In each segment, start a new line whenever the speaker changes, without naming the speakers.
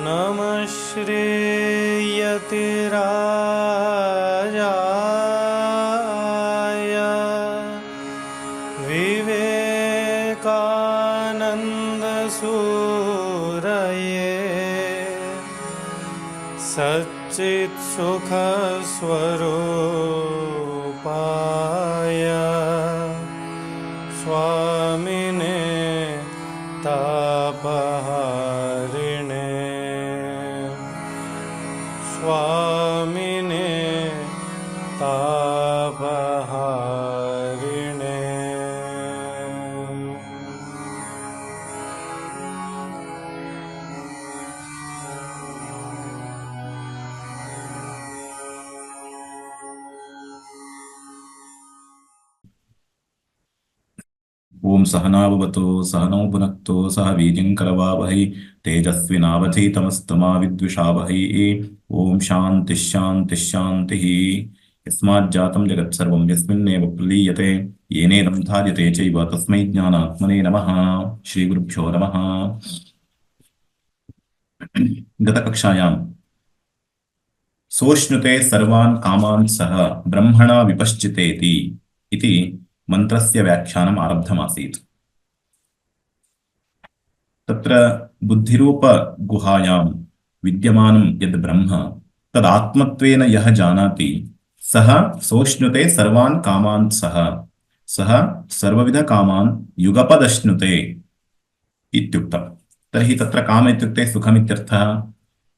नमः श्रीयतिराजाय विवेकानन्दसूरये सच्चित्सुखस्वरूपाय स्वामिने तापहारिणे स्वामिने तापहारिणे।
ओम सहनाववतु सहनौ भुनक्तु सह वीर्यं करवावहै तेजस्विनावधीतमस्तमा विद्विषावहै। ओम शांति शांति शांतिः। यस्माज्जातं जगत्सर्वं यस्मिन्नेव प्रलीयते येनेदं धार्यते चैव तस्मै ज्ञानात्मने नमः। श्रीगुरुभ्यो नमः। गतकक्षायां सोष्णुते सर्वान् कामान् सह ब्रह्मणा विपश्चितेति इति मंत्रस्य व्याख्यानम् आरब्धमासीत्। तत्र बुद्धिरूप गुहायां विद्यमानं यद् ब्रह्म तदात्मत्वेन यः जानाति सः सोष्णुते सर्वान् कामान् सः सर्वविध कामान् युगपदश्नुते इत्युक्तम्। तर्हि तत्र काम इत्युक्ते सुखमित्यर्थः।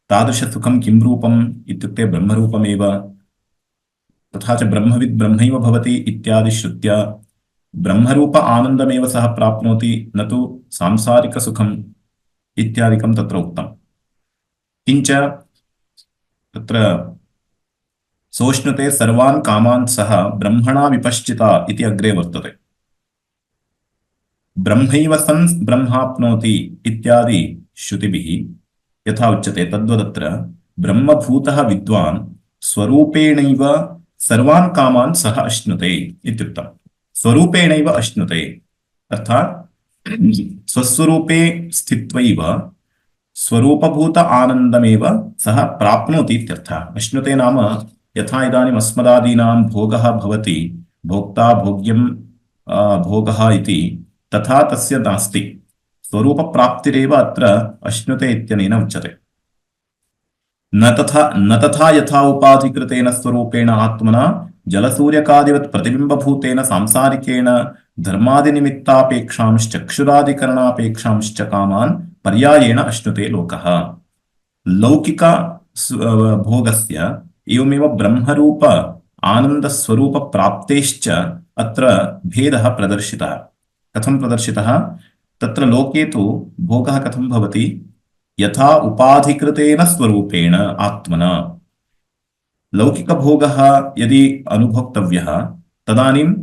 तादृशसुखं किं रूपम् इत्युक्ते ब्रह्मरूपमेव। तथा च ब्रह्मविद् ब्रह्मैव भवति इत्यादि श्रुत्या ब्रह्मरूप आनन्दमेव सः प्राप्नोति न तु सांसारिकसुखम् इत्यादिकं तत्र उक्तम्। किञ्च तत्र सोष्णुते सर्वान् कामान् सः ब्रह्मणा विपश्चिता इति अग्रे वर्तते। ब्रह्मैव सन् ब्रह्माप्नोति इत्यादि श्रुतिभिः यथा उच्यते तद्वदत्र ब्रह्मभूतः विद्वान् स्वरूपेणैव सर्वान् कामान् सः अश्नुते इत्युक्तम्। स्वरूपेणैव अश्नुते अर्थात् स्वस्वरूपे स्थित्वैव स्वरूपभूत आनन्दमेव सः प्राप्नोति इत्यर्थः। अश्नुते नाम यथा इदानीम् अस्मदादीनां भोगः भवति, भोक्ता भोग्यं भोगः इति, तथा तस्य नास्ति। स्वरूपप्राप्तिरेव अत्र अश्नुते इत्यनेन उच्यते। न तथा यथा उपाधिकृतेन स्वरूपेण आत्मना जलसूर्यकादिवत् प्रतिबिम्बभूतेन सांसारिकेण धर्मादिनिमित्तापेक्षांश्च चक्षुरादिकरणापेक्षांश्च कामान् पर्यायेण अश्नुते लोकः। लौकिक भोगस्य एवमेव ब्रह्मरूप आनन्दस्वरूप प्राप्तेश्च अत्र भेदः प्रदर्शितः। कथं प्रदर्शितः? तत्र लोके तु भोगः कथं भवति? यथा उपाधिकृतेन स्वरूपेण आत्मना। लौकिकभोगः यदि अनुभोक्तव्यः तदानीं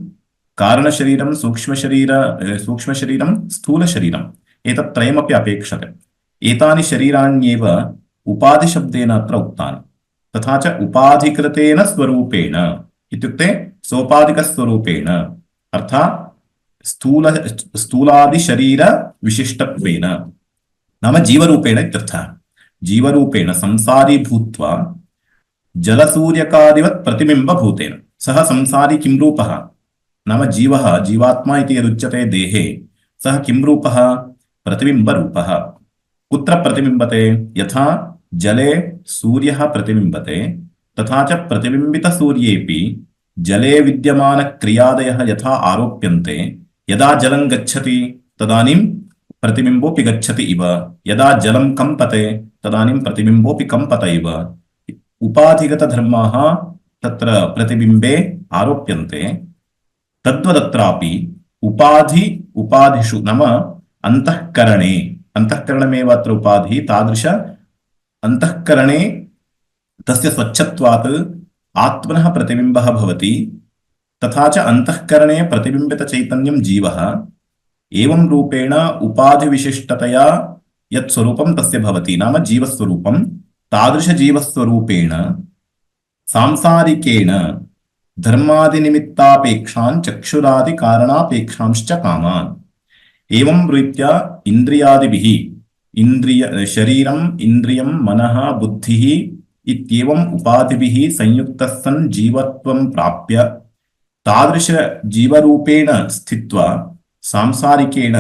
कारणशरीरं सूक्ष्मशरीरं स्थूलशरीरम् एतत्त्रयमपि अपेक्षते। एतानि शरीराण्येव उपाधिशब्देन अत्र उक्तानि। तथा च उपाधिकृतेन स्वरूपेण इत्युक्ते सोपाधिकस्वरूपेण अर्थात् स्थूलादिशरीरविशिष्टत्वेन नाम जीवरूपेण इत्यर्थः। जीवरूपेण संसारी भूत्वा जलसूर्यकादिवत् प्रतिबिम्बभूतेन सः संसारी किं रूपः? नाम जीवः जीवात्मा इति यदुच्यते देहे सः किं रूपः? प्रतिबिम्बरूपः। कुत्र प्रतिबिम्बते? यथा जले सूर्यः प्रतिबिम्बते तथा च प्रतिबिम्बितसूर्येऽपि जले विद्यमानक्रियादयः यथा आरोप्यन्ते यदा जलं गच्छति तदानीं प्रतिबिम्बोऽपि गच्छति इव, यदा जलं कम्पते तदानीं प्रतिबिम्बोऽपि कम्पत इव। उपाधिगतधर्माः तत्र प्रतिबिम्बे आरोप्यन्ते। तद्वदत्रापि उपाधिषु नाम अंतःकरणमेव अत्र उपाधिः। तादृश अंतःकरणे तस्य स्वच्छत्वात् आत्मनः प्रतिबिम्बः भवति। तथा च अंतःकरणे प्रतिबिम्बितचैतन्यं जीवः एवं रूपेण उपाधिविशिष्टतया यत् स्वरूपं तस्य भवति नाम जीवस्वरूपं। तादृशजीवस्वरूपेण सांसारिकेण धर्मादिनिमित्तापेक्षान् चक्षुरादिकारणापेक्षांश्च कामान् एवं रीत्या इन्द्रियादिभिः इन्द्रिय शरीरम् इन्द्रियं मनः बुद्धिः इत्येवम् उपाधिभिः संयुक्तः सन् जीवत्वं प्राप्य तादृश जीवरूपेण स्थित्वा सांसारिकेण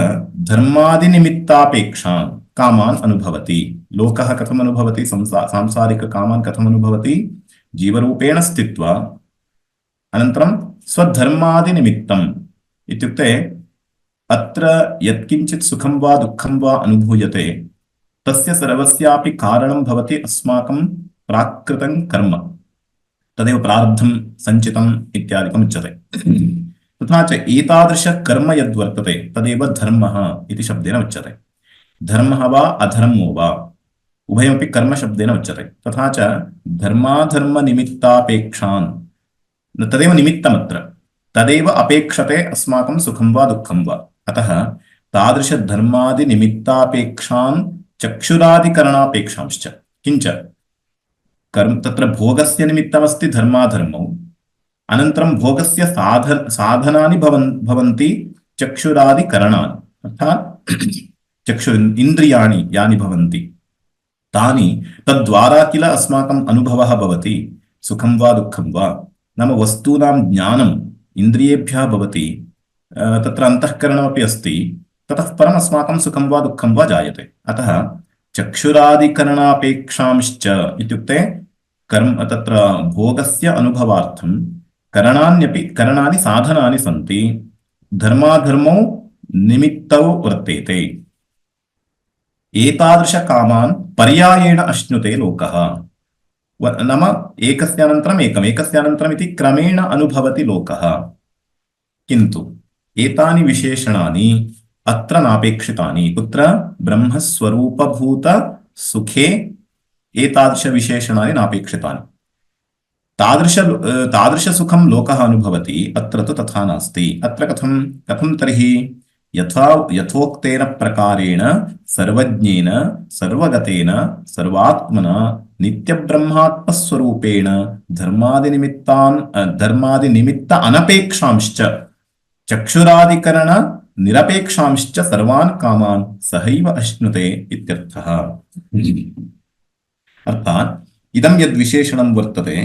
धर्मादिनिमित्तापेक्षान् कामान् अनुभवति। लोकः कथम् अनुभवति? सांसारिककामान् कथम् अनुभवति? जीवरूपेण स्थित्वा अनन्तरं स्वधर्मादिनिमित्तम् इत्युक्ते अत्र यत्किञ्चित् सुखं वा दुःखं वा अनुभूयते तस्य सर्वस्यापि कारणं भवति अस्माकं प्राकृतं कर्म, तदेव प्रारब्धं सञ्चितम् इत्यादिकम् उच्यते। तथा च एतादृश कर्म यद्वर्तते तदेव धर्मः इति शब्देन उच्यते। धर्मः वा अधर्मो वा उभयमपि कर्मशब्देन उच्यते। तथा च धर्माधर्मनिमित्तापेक्षान् तदेव निमित्तमत्र, तदेव अपेक्षते अस्माकं सुखं वा दुःखं वा। अतः तादृशधर्मादिनिमित्तापेक्षान् चक्षुरादिकरणापेक्षांश्च किञ्च कर्म तत्र भोगस्य निमित्तमस्ति धर्माधर्मौ, अनन्तरं भोगस्य साधनानि भवन्ति चक्षुरादिकरणानि, अर्थात् चक्षु इन्द्रियाणि यानि भवन्ति तानि तद्वारा किल अस्माकम् अनुभवः भवति सुखं वा दुःखं वा। नाम वस्तूनां ज्ञानम् इन्द्रियेभ्यः भवति, तत्र अन्तःकरणमपि अस्ति, ततः परम् अस्माकं सुखं वा दुःखं वा जायते। अतः चक्षुरादिकरणापेक्षांश्च इत्युक्ते कर्म तत्र भोगस्य अनुभवार्थं करणानि साधनानि सन्ति, धर्माधर्मौ निमित्तौ वर्तेते। एतादृशकामान् पर्यायेण अश्नुते लोकः, नाम एकस्यानन्तरम् एकम् एकस्यानन्तरम् इति क्रमेण अनुभवति लोकः। किन्तु एतानि विशेषणानि अत्र नापेक्षितानि। कुत्र? ब्रह्मस्वरूपभूत सुखे एतादृशविशेषणानि नापेक्षितानि। तादृशसुखं लोकः अनुभवति, अत्र तु तथा नास्ति। अत्र कथं तर्हि यथोक्तेन प्रकारेण सर्वज्ञेन सर्वगतेन सर्वात्मना नित्यब्रह्मात्मस्वरूपेण धर्मादिनिमित्त अनपेक्षांश्च चक्षुरादिकरण निरपेक्षांश्च सर्वान् कामान् सहैव अश्नुते इत्यर्थः। अर्थात् इदं यद्विशेषणं वर्तते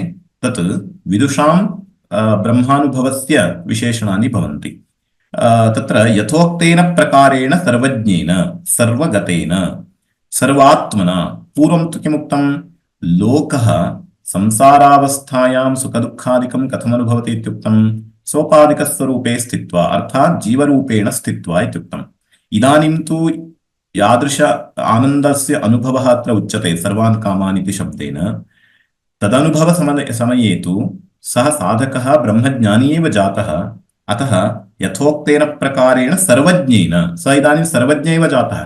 तत् विदुषां ब्रह्मानुभवस्य विशेषणानि भवन्ति। तत्र यथोक्तेन प्रकारेण सर्वज्ञेन सर्वगतेन सर्वात्मना, पूर्वं तु किमुक्तं? लोकः संसारावस्थायां सुखदुःखादिकं कथमनुभवति इत्युक्तं? सोपाधिकस्वरूपे स्थित्वा, अर्थात् जीवरूपेण स्थित्वा इत्युक्तम्। इदानीं तु यादृश आनन्दस्य अनुभवः अत्र उच्यते सर्वान् कामान् इति शब्देन। तदनुभवसमये तु सः साधकः ब्रह्मज्ञानी एव जातः, अतः यथोक्तेन प्रकारेण सर्वज्ञेन स इदानीं सर्वज्ञ एव जातः।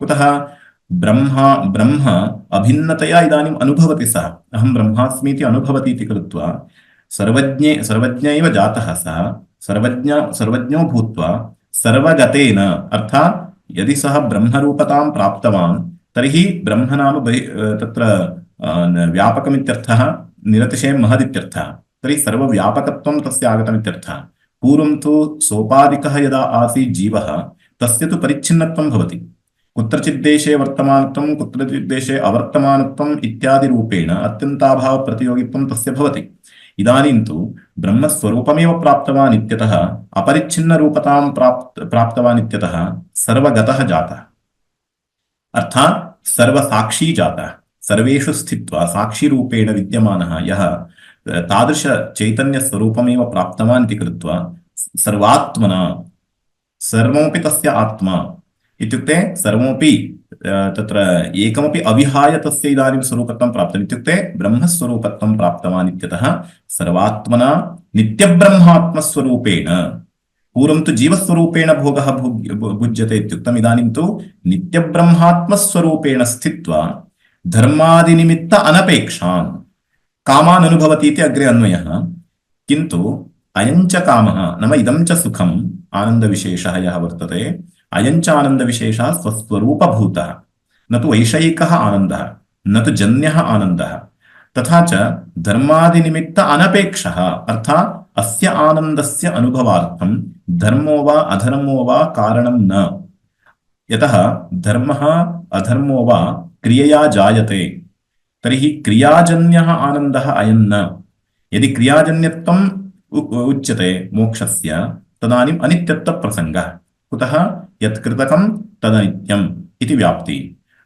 कुतः? ब्रह्म अभिन्नतया इदानीम् अनुभवति सः, अहं ब्रह्मास्मि इति अनुभवति इति कृत्वा सर्वज्ञ एव जातः सः, सर्वज्ञो भूत्वा सर्वगतेन, अर्थात् यदि सः ब्रह्मरूपतां प्राप्तवान् तर्हि ब्रह्म नाम तत्र व्यापकमित्यर्थः, निरतिशयं महदित्यर्थः, तर्हि सर्वव्यापकत्वं तस्य आगतमित्यर्थः। पूर्वं तु सोपाधिकः यदा आसीत् जीवः तस्य तु परिच्छिन्नत्वं भवति, कुत्रचित् देशे वर्तमानत्वं कुत्रचित् देशे अवर्तमानत्वम् इत्यादि रूपेण अत्यन्ताभावप्रतियोगित्वं तस्य भवति। इदानीं तु ब्रह्मस्वरूपमेव प्राप्तवान् इत्यतः अपरिच्छिन्नरूपतां प्राप्तवान् इत्यतः सर्वगतः जातः, अर्थात् सर्वसाक्षी जातः। सर्वेषु स्थित्वा साक्षीरूपेण विद्यमानः यः तादृशचैतन्यस्वरूपमेव प्राप्तवान् इति कृत्वा सर्वात्मना, सर्वमपि तस्य आत्मा इत्युक्ते सर्वमपि तत्र एकमपि अविहाय तस्य इदानीं स्वरूपत्वं प्राप्तम्, इत्युक्ते ब्रह्मस्वरूपत्वं प्राप्तवान् इत्यतः सर्वात्मना नित्यब्रह्मात्मस्वरूपेण, पूर्वं तु जीवस्वरूपेण भोगः भुज्यते इत्युक्तम्, इदानीं तु नित्यब्रह्मात्मस्वरूपेण स्थित्वा धर्मादिनिमित्त अनपेक्षान् कामान् अनुभवति इति अग्रे अन्वयः। किन्तु अयञ्च कामः नाम इदं च सुखम् आनन्दविशेषः यः वर्तते, अयञ्च आनन्दविशेषः स्वस्वरूपभूतः, न तु वैषयिकः आनन्दः, न तु जन्यः आनन्दः। तथा च धर्मादिनिमित्त अनपेक्षः, अर्थात् अस्य आनन्दस्य अनुभवार्थं धर्मो वा अधर्मो वा कारणं न। यतः धर्मः अधर्मो वा क्रियया जायते, तर्हि क्रियाजन्यः आनन्दः अयं न। यदि क्रियाजन्यत्वम् उच्यते मोक्षस्य, तदानीम् अनित्यत्वप्रसङ्गः। कुतः? यत् कृतकं तदनित्यम् इति व्याप्ति।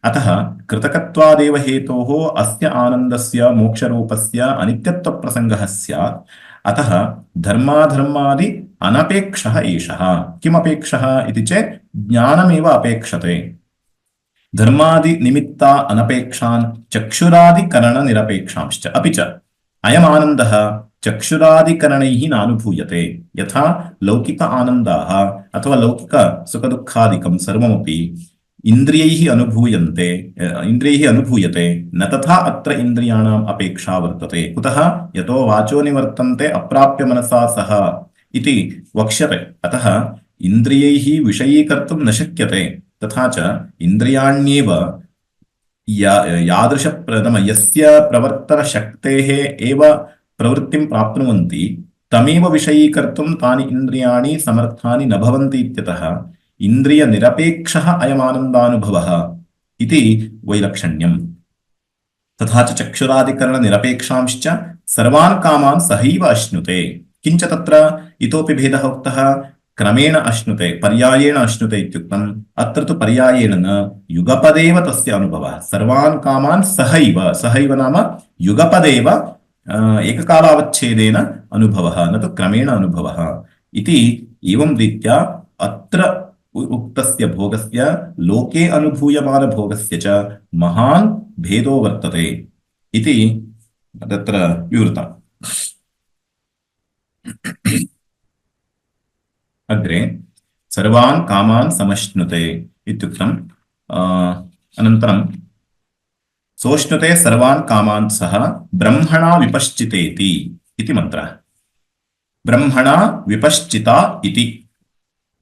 अतः कृतकत्वादेव हेतोः अस्य आनन्दस्य मोक्षरूपस्य अनित्यत्वप्रसङ्गः स्यात्। अतः धर्माधर्मादि अनपेक्षः एषः। किमपेक्षः इति चेत् ज्ञानमेव अपेक्षते। धर्मादि निमित्ता अनपेक्षान् चक्षुरादिकरणनिरपेक्षांश्च। अपि च अयमानन्दः चक्षुरादिकरणैः नानुभूयते। यथा लौकिक आनन्दाः अथवा लौकिक सुखदुःखादिकं सर्वमपि इन्द्रियैः अनुभूयते, न तथा अत्र इन्द्रियाणाम् अपेक्षा वर्तते। कुतः? यतो वाचो निवर्तन्ते अप्राप्य मनसा सह इति वक्ष्यते। अतः इन्द्रियैः विषयीकर्तुं न शक्यते। तथा च इन्द्रियाण्येव यस्य प्रवर्तनशक्तेः एव प्रवृत्तिं प्राप्नुवन्ति, तमेव विषयीकर्तुं तानि इन्द्रियाणि समर्थानि न भवन्ति इत्यतः इन्द्रियनिरपेक्षः अयमानन्दानुभवः इति वैलक्षण्यम्। तथा च चक्षुरादिकरणनिरपेक्षांश्च सर्वान् कामान् सहैव अश्नुते। किञ्च तत्र इतोपि भेदः उक्तः। क्रमेण अश्नुते, पर्यायेण अश्नुते इत्युक्तम्। अत्र तु पर्यायेण न, युगपदेव तस्य अनुभवः। सर्वान् कामान् सहैव नाम युगपदेव एककालावच्छेदेन अनुभवः, न तु क्रमेण अनुभवः इति। एवं रीत्या अत्र उक्तस्य भोगस्य लोके अनुभूयमानभोगस्य च महान् भेदो वर्तते इति तत्र विवृतम्। अग्रे सर्वान् कामान् समश्नुते इत्युक्तम्। अनन्तरं सोष्णुते सर्वान् कामान् सः ब्रह्मणा विपश्चितेति इति मन्त्रः। ब्रह्मणा विपश्चिता इति।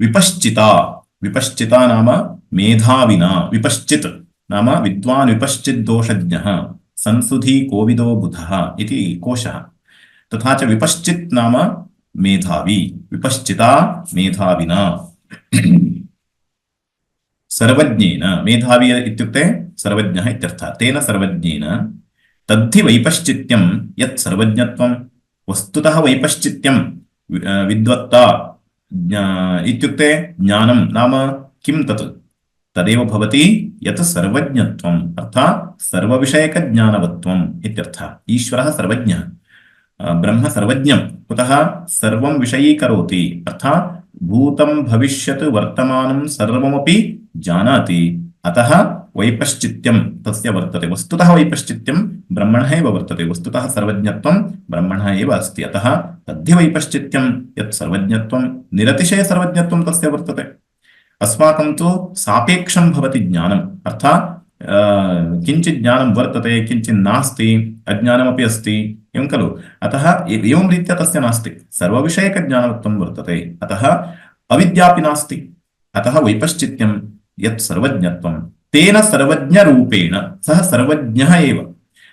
विपश्चिता नाम मेधाविना। विपश्चित् नाम विद्वान् विपश्चिद्दोषज्ञः, संसुधी कोविदो बुधः इति कोशः। तथा च विपश्चित् नाम मेधावी। विपश्चिता मेधाविना। सर्वज्ञेन, मेधावी इत्युक्ते सर्वज्ञः इत्यर्थः। तेन सर्वज्ञेन तद्धि वैपश्चित्यं यत् सर्वज्ञत्वं। वस्तुतः वैपश्चित्यं विद्वत्ता इत्युक्ते ज्ञानं नाम किं तत्? तदेव भवति यत् सर्वज्ञत्वम्, अर्थात् सर्वविषयकज्ञानवत्वम् इत्यर्थः। ईश्वरः सर्वज्ञः, ब्रह्म सर्वज्ञं। कुतः? सर्वं विषयीकरोति, अर्थात् भूतं भविष्यत् वर्तमानं सर्वमपि जानाति। अतः वैपश्चित्यं तस्य वर्तते। वस्तुतः वैपश्चित्यं ब्रह्मणः एव वर्तते। वस्तुतः सर्वज्ञत्वं ब्रह्मणः एव अस्ति। अतः तद्धि वैपश्चित्यं यत् सर्वज्ञत्वं, निरतिशय सर्वज्ञत्वं तस्य वर्तते। अस्माकं तु सापेक्षं भवति ज्ञानम्, अर्थात् किञ्चित् ज्ञानं वर्तते, किञ्चित् नास्ति, अज्ञानमपि अस्ति, एवं खलु। अतः एवं रीत्या तस्य नास्ति, सर्वविषयकज्ञानवत्वं वर्तते। अतः अविद्यापि नास्ति। अतः वैपश्चित्यं यत् सर्वज्ञत्वं, तेन सर्वज्ञरूपेण सः सर्वज्ञः एव।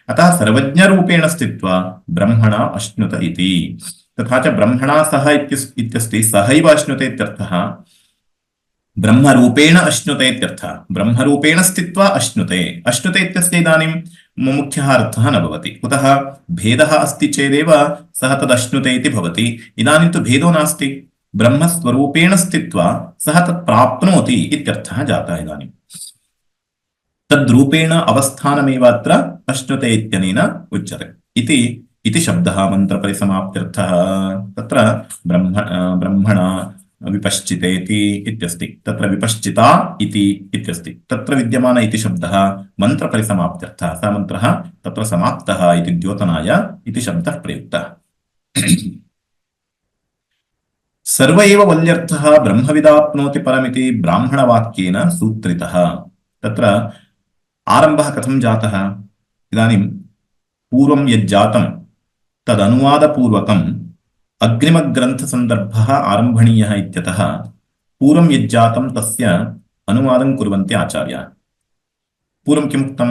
अतः सर्वज्ञरूपेण स्थित्वा ब्रह्मणा अश्नुत इति। तथा च ब्रह्मणा सह इत्यस्ति, सहैव अश्नुते इत्यर्थः। ब्रह्मरूपेण अश्नुते इत्यर्थः। ब्रह्मरूपेण स्थित्वा अश्नुते। अश्नुते इत्यस्य इदानीं मुख्यः अर्थः न भवति। कुतः? भेदः अस्ति चेदेव सः तदश्नुते इति भवति। इदानीं तु भेदो नास्ति, ब्रह्मस्वरूपेण स्थित्वा सः तत् प्राप्नोति इत्यर्थः जातः। इदानीं तद्रूपेण अवस्थानमेव अत्र अश्नुते इत्यनेन उच्यते इति शब्दः मन्त्रपरिसमाप्त्यर्थः। तत्र ब्रह्मणा विपश्चितेति इत्यस्ति। तत्र विपश्चिता इति इत्यस्ति। तत्र विद्यमान इति शब्दः मन्त्रपरिसमाप्त्यर्थः। सः मन्त्रः तत्र समाप्तः इति द्योतनाय इति शब्दः प्रयुक्तः। सर्व एव वल्यर्थः ब्रह्मविदाप्नोति परमिति ब्राह्मणवाक्येन सूत्रितः। तत्र आरम्भः कथं जातः? इदानीं पूर्वं यज्जातं तदनुवादपूर्वकम् अग्रिमग्रन्थसन्दर्भः आरम्भणीयः इत्यतः पूर्वं यज्जातं तस्य अनुवादं कुर्वन्ति आचार्याः। पूर्वं किमुक्तं?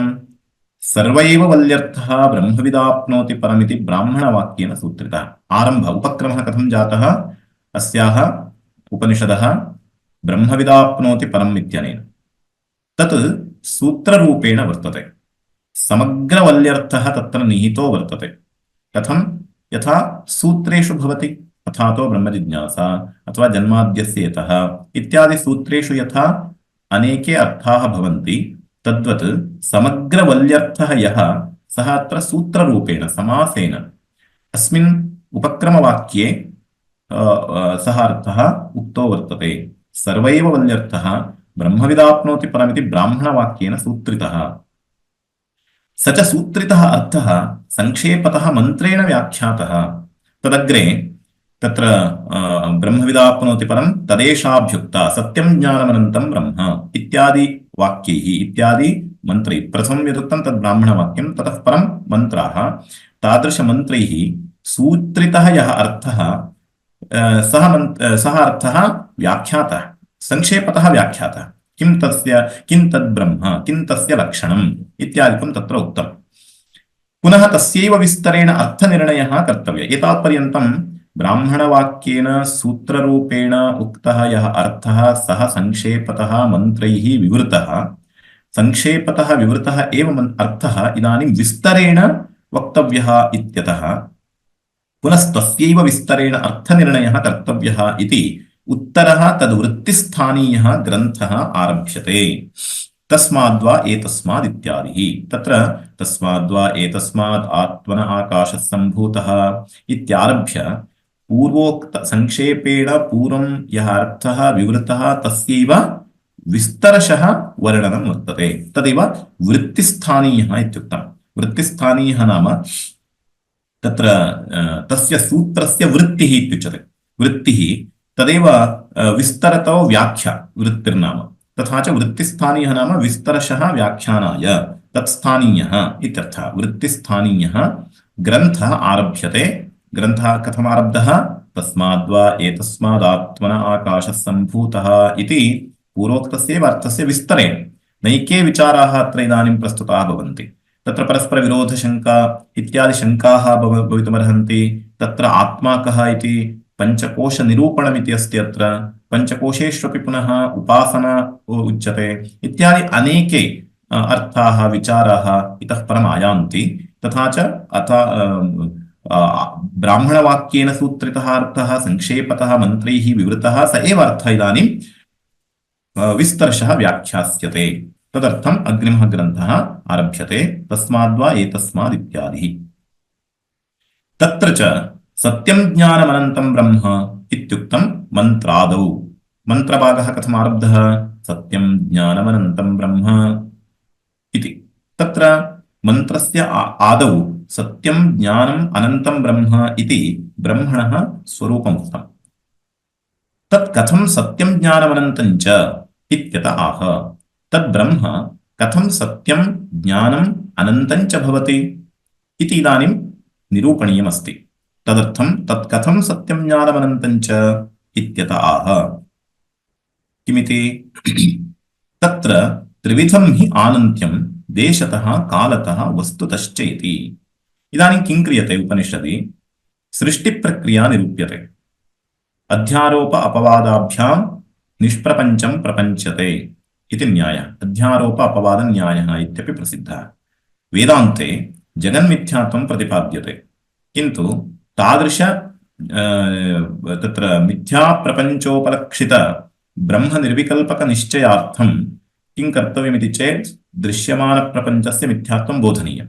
सर्व एव वल्यर्थः ब्रह्मविदाप्नोति परमिति ब्राह्मणवाक्येन सूत्रितः। आरम्भ उपक्रमः कथं जातः अस्याः उपनिषदः ब्रह्मविदाप्नोति परम् इत्यनेन। तत् सूत्ररूपेण वर्तते। समग्रवल्यर्थः तत्र निहितो वर्तते। कथं? यथा सूत्रेषु भवति, तथा तो ब्रह्मजिज्ञासा अथवा जन्माद्यस्य यतः इत्यादि सूत्रेषु यथा अनेके अर्थाः भवन्ति, तद्वत् समग्रवल्यर्थः यः सः अत्र सूत्ररूपेण समासेन अस्मिन् उपक्रमवाक्ये सः अर्थः उक्तो वर्तते। सर्वैव वल्यर्थः ब्रह्मविदाप्नोति परमिति ब्राह्मणवाक्येन सूत्रितः। स च सूत्रितः अर्थः संक्षेपतः मन्त्रेण व्याख्यातः। तदग्रे तत्र ब्रह्मविदाप्नोति परं तदेशाभ्युक्ता सत्यं ज्ञानमनन्तं ब्रह्म इत्यादि वाक्यैः इत्यादि मन्त्रैः प्रथमं यदुक्तं तद् ब्राह्मणवाक्यं, ततः परं मन्त्राः, तादृशमन्त्रैः सूत्रितः यः अर्थः सः अर्थः व्याख्यातः, संक्षेपतः व्याख्यातः। किं तद् ब्रह्म, किं तस्य लक्षणम् इत्यादिकं तत्र उक्तम्। पुनः तस्यैव विस्तरेण अर्थनिर्णयः कर्तव्यः। एतावत्पर्यन्तं ब्राह्मणवाक्येन सूत्ररूपेण उक्तः यः अर्थः सः संक्षेपतः मन्त्रैः विवृतः, संक्षेपतः विवृतः एव अर्थः इदानीं विस्तरेण वक्तव्यः इत्यतः पुनस्तस्यैव विस्तरेण अर्थनिर्णयः कर्तव्यः इति उत्तरः तद्वृत्तिस्थानीयः ग्रन्थः आरभ्यते। तस्माद्वा एतस्माद् इत्यादिः। तत्र तस्माद्वा एतस्माद् आत्मन आकाशः सम्भूतः इत्यारभ्य पूर्वोक्त संक्षेपेण पूर्वं यः अर्थः विवृतः तस्यैव विस्तरशः वर्णनं वर्तते। तदेव वृत्तिस्थानीयः इत्युक्तम्। वृत्तिस्थानीयः नाम तत्र तस्य सूत्रस्य वृत्तिः इत्युच्यते। वृत्तिः तदेव विस्तरतो व्याख्या वृत्तिर्नाम। तथा च वृत्तिस्थानीयः नाम विस्तरशः व्याख्यानाय तत्स्थानीयः इत्यर्थः। वृत्तिस्थानीयः ग्रन्थः आरभ्यते। ग्रन्थः कथम् आरब्धः? तस्माद्वा एतस्मादात्मन आकाशः सम्भूतः इति पूर्वोक्तस्यैव अर्थस्य विस्तरेण नैके विचाराः अत्र इदानीं प्रस्तुताः भवन्ति। तत्र परस्परविरोधशङ्का इत्यादि शङ्काः भवितुमर्हन्ति। तत्र आत्मा कः इति पञ्चकोशनिरूपणमिति अस्ति। अत्र पञ्चकोशेष्वपि पुनः उपासना उच्यते इत्यादि अनेके अर्थाः विचाराः इतः परम् आयान्ति। तथा च ब्राह्मणवाक्येन सूत्रितः अर्थः संक्षेपतः मन्त्रैः विवृतः स एव अर्थः इदानीं विस्तरशः व्याख्यास्यते। तदर्थम् अग्रिमः ग्रन्थः आरभ्यते। तस्माद्वा एतस्माद् इत्यादिः। तत्र च सत्यं ज्ञानमनन्तं ब्रह्म इत्युक्तं मन्त्रादौ। मन्त्रभागः कथम् आरब्धः? सत्यं ज्ञानमनन्तं ब्रह्म इति। तत्र मन्त्रस्य आदौ सत्यं ज्ञानम् अनन्तं ब्रह्म इति ब्रह्मणः स्वरूपम् उक्तम्। तत् कथं सत्यं ज्ञानमनन्तं च इत्यत आह। तद् ब्रह्म कथं सत्यं ज्ञानम् अनन्तं च भवति इति इदानीं निरूपणीयमस्ति। तदर्थं तत् कथं सत्यं ज्ञानमनन्तं च इत्यत आह। किमिति? तत्र त्रिविधं हि आनन्त्यं देशतः कालतः वस्तुतश्च इति। इदानीं किं क्रियते उपनिषदि? सृष्टिप्रक्रिया निरूप्यते। अध्यारोप अपवादाभ्यां निष्प्रपञ्चं प्रपञ्चते इति न्यायः। अध्यारोप अपवाद न्यायः इत्यपि प्रसिद्धः। वेदान्ते जगन्मिथ्यात्वं प्रतिपाद्यते, किन्तु तादृश तत्र मिथ्याप्रपञ्चोपलक्षित ब्रह्मनिर्विकल्पकनिश्चयार्थं किं कर्तव्यमिति चेत् दृश्यमानप्रपञ्चस्य मिथ्यात्वं बोधनीयं।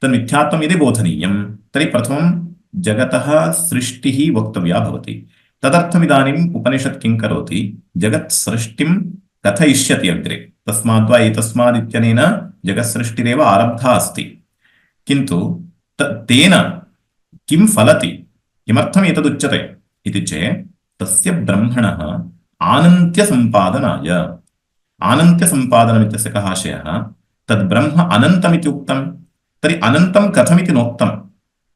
तन्मिथ्यात्वं यदि बोधनीयं तर्हि प्रथमं जगतः सृष्टिः वक्तव्या भवति। तदर्थम् इदानीम् उपनिषत् किं करोति? जगत् सृष्टिं कथयिष्यति अग्रे। तस्माद्वा एतस्माद् इत्यनेन जगत्सृष्टिरेव आरब्धा अस्ति, किन्तु तेन किं फलति? किमर्थम् एतदुच्यते इति चेत् तस्य ब्रह्मणः आनन्त्यसम्पादनाय। आनन्त्यसम्पादनमित्यस्य कः आशयः? तद् ब्रह्म अनन्तमिति उक्तं, तर्हि अनन्तं कथमिति नोक्तम्।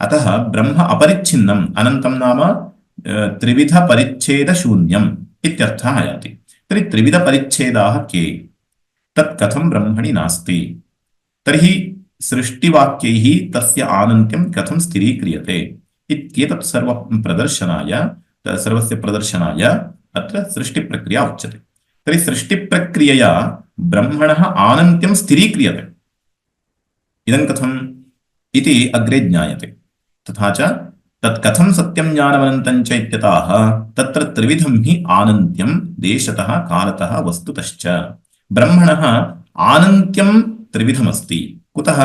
अतः ब्रह्म अपरिच्छिन्नम्, अनन्तं नाम त्रिविधपरिच्छेदशून्यम् इत्यर्थः आयाति। तर्हि त्रिविधपरिच्छेदाः के? तत् कथं ब्रह्मणि नास्ति? तर्हि सृष्टिवाक्यैः तस्य आनन्त्यं कथं स्थिरीक्रियते इत्येतत् सर्वस्य प्रदर्शनाय अत्र सृष्टिप्रक्रिया उच्यते। तर्हि सृष्टिप्रक्रियया ब्रह्मणः आनन्त्यं स्थिरीक्रियते। इदं कथम् इति अग्रे ज्ञायते। तथा च तत् कथं सत्यं ज्ञानमनन्तं च इत्यतः तत्र त्रिविधं हि आनन्त्यं देशतः कालतः वस्तुतश्च। ब्रह्मणः आनन्त्यं त्रिविधमस्ति। कुतः?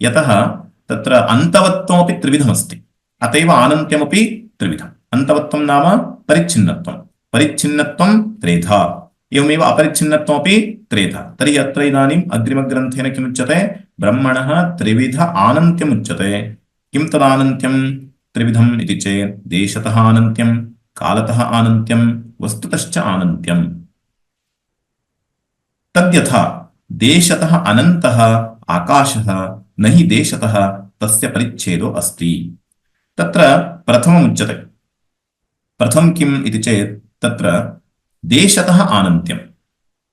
यतः तत्र अन्तवत्वमपि त्रिविधमस्ति, अत एव आनन्त्यमपि त्रिविधम्। अन्तवत्वं नाम परिच्छिन्नत्वं, परिच्छिन्नत्वं त्रेधा, एवमेव अपरिच्छिन्नत्वमपि त्रेधा। तर्हि अत्र इदानीम् अग्रिमग्रन्थेन किमुच्यते? ब्रह्मणः त्रिविध आनन्त्यमुच्यते। किं तदानन्त्यं त्रिविधम् इति चेत् देशतः आनन्त्यं, कालतः आनन्त्यं, वस्तुतश्च आनन्त्यम्। तद्यथा देशतः अनन्तः आकाशः न हि देशतः तस्य परिच्छेदो अस्ति। तत्र प्रथममुच्यते। प्रथमं किम् इति चेत् तत्र देशतः आनन्त्यम्।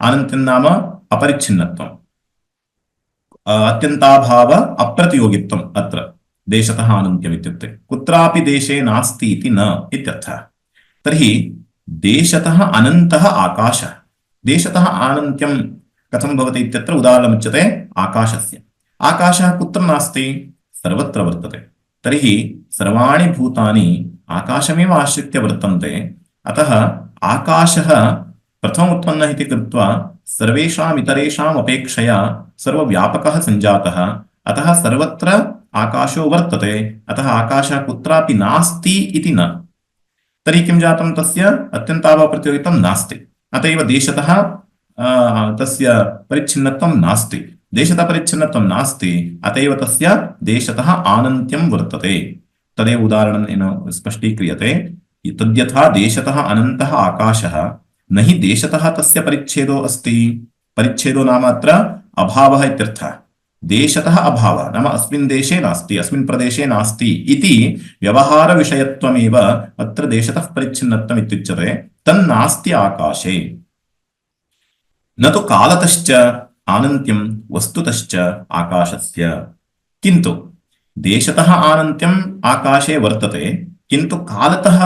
आनन्त्यं नाम अपरिच्छिन्नत्वम्, अत्यन्ताभाव अप्रतियोगित्वम्। अत्र देशतः आनन्त्यम् इत्युक्ते कुत्रापि देशे नास्ति इति न इत्यर्थः। तर्हि देशतः अनन्तः आकाशः। देशतः आनन्त्यं कथं भवति इत्यत्र उदाहरणमुच्यते आकाशस्य। आकाशः कुत्र नास्ति? सर्वत्र वर्तते। तर्हि सर्वाणि भूतानि आकाशमेव आश्रित्य वर्तन्ते। अतः आकाशः प्रथमोत्पन्नः इति कृत्वा सर्वेषाम् इतरेषाम् अपेक्षया सर्वव्यापकः सञ्जातः। अतः सर्वत्र आकाशो वर्तते। अतः आकाशः कुत्रापि नास्ति इति न। तर्हि किं जातं? तस्य अत्यन्ताभावप्रतियोगित्वं नास्ति। अत एव देशतः तस्य परिच्छिन्नत्वं नास्ति। देशतः परिच्छिन्नत्वं नास्ति, अत एव तस्य देशतः आनन्त्यं वर्तते। तदेव उदाहरणेन स्पष्टीक्रियते। तद्यथा देशतः अनन्तः आकाशः न हि देशतः तस्य परिच्छेदो अस्ति। परिच्छेदो नाम अत्र अभावः इत्यर्थः। देशतः अभावः नाम अस्मिन् देशे नास्ति, अस्मिन् प्रदेशे नास्ति इति व्यवहारविषयत्वमेव अत्र देशतः परिच्छिन्नत्वम् इत्युच्यते। तन्नास्ति आकाशे। न तु कालतश्च आनन्त्यं वस्तुतश्च आकाशस्य। किन्तु देशतः आनन्त्यम् आकाशे वर्तते, किन्तु कालतः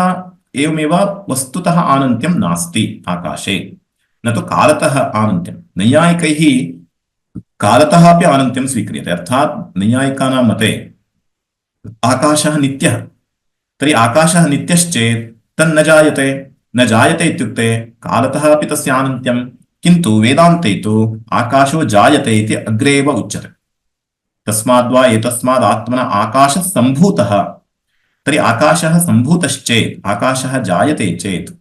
एवमेव वस्तुतः आनन्त्यं नास्ति आकाशे। न तु कालतः आनन्त्यं। नैयायिकैः कालतः अपि आनन्त्यं स्वीक्रियते। अर्थात् नैयायिकानां मते आकाशः नित्यः। तर्हि आकाशः नित्यश्चेत् तन्न जायते। न जायते इत्युक्ते कालतः अपि तस्य आनन्त्यं। किन्तु वेदान्ते तु आकाशो जायते इति अग्रे एव उच्यते। तस्माद्वा एतस्माद् आत्मनः आकाशः सम्भूतः। तर्हि आकाशः सम्भूतश्चेत्, आकाशः जायते चेत्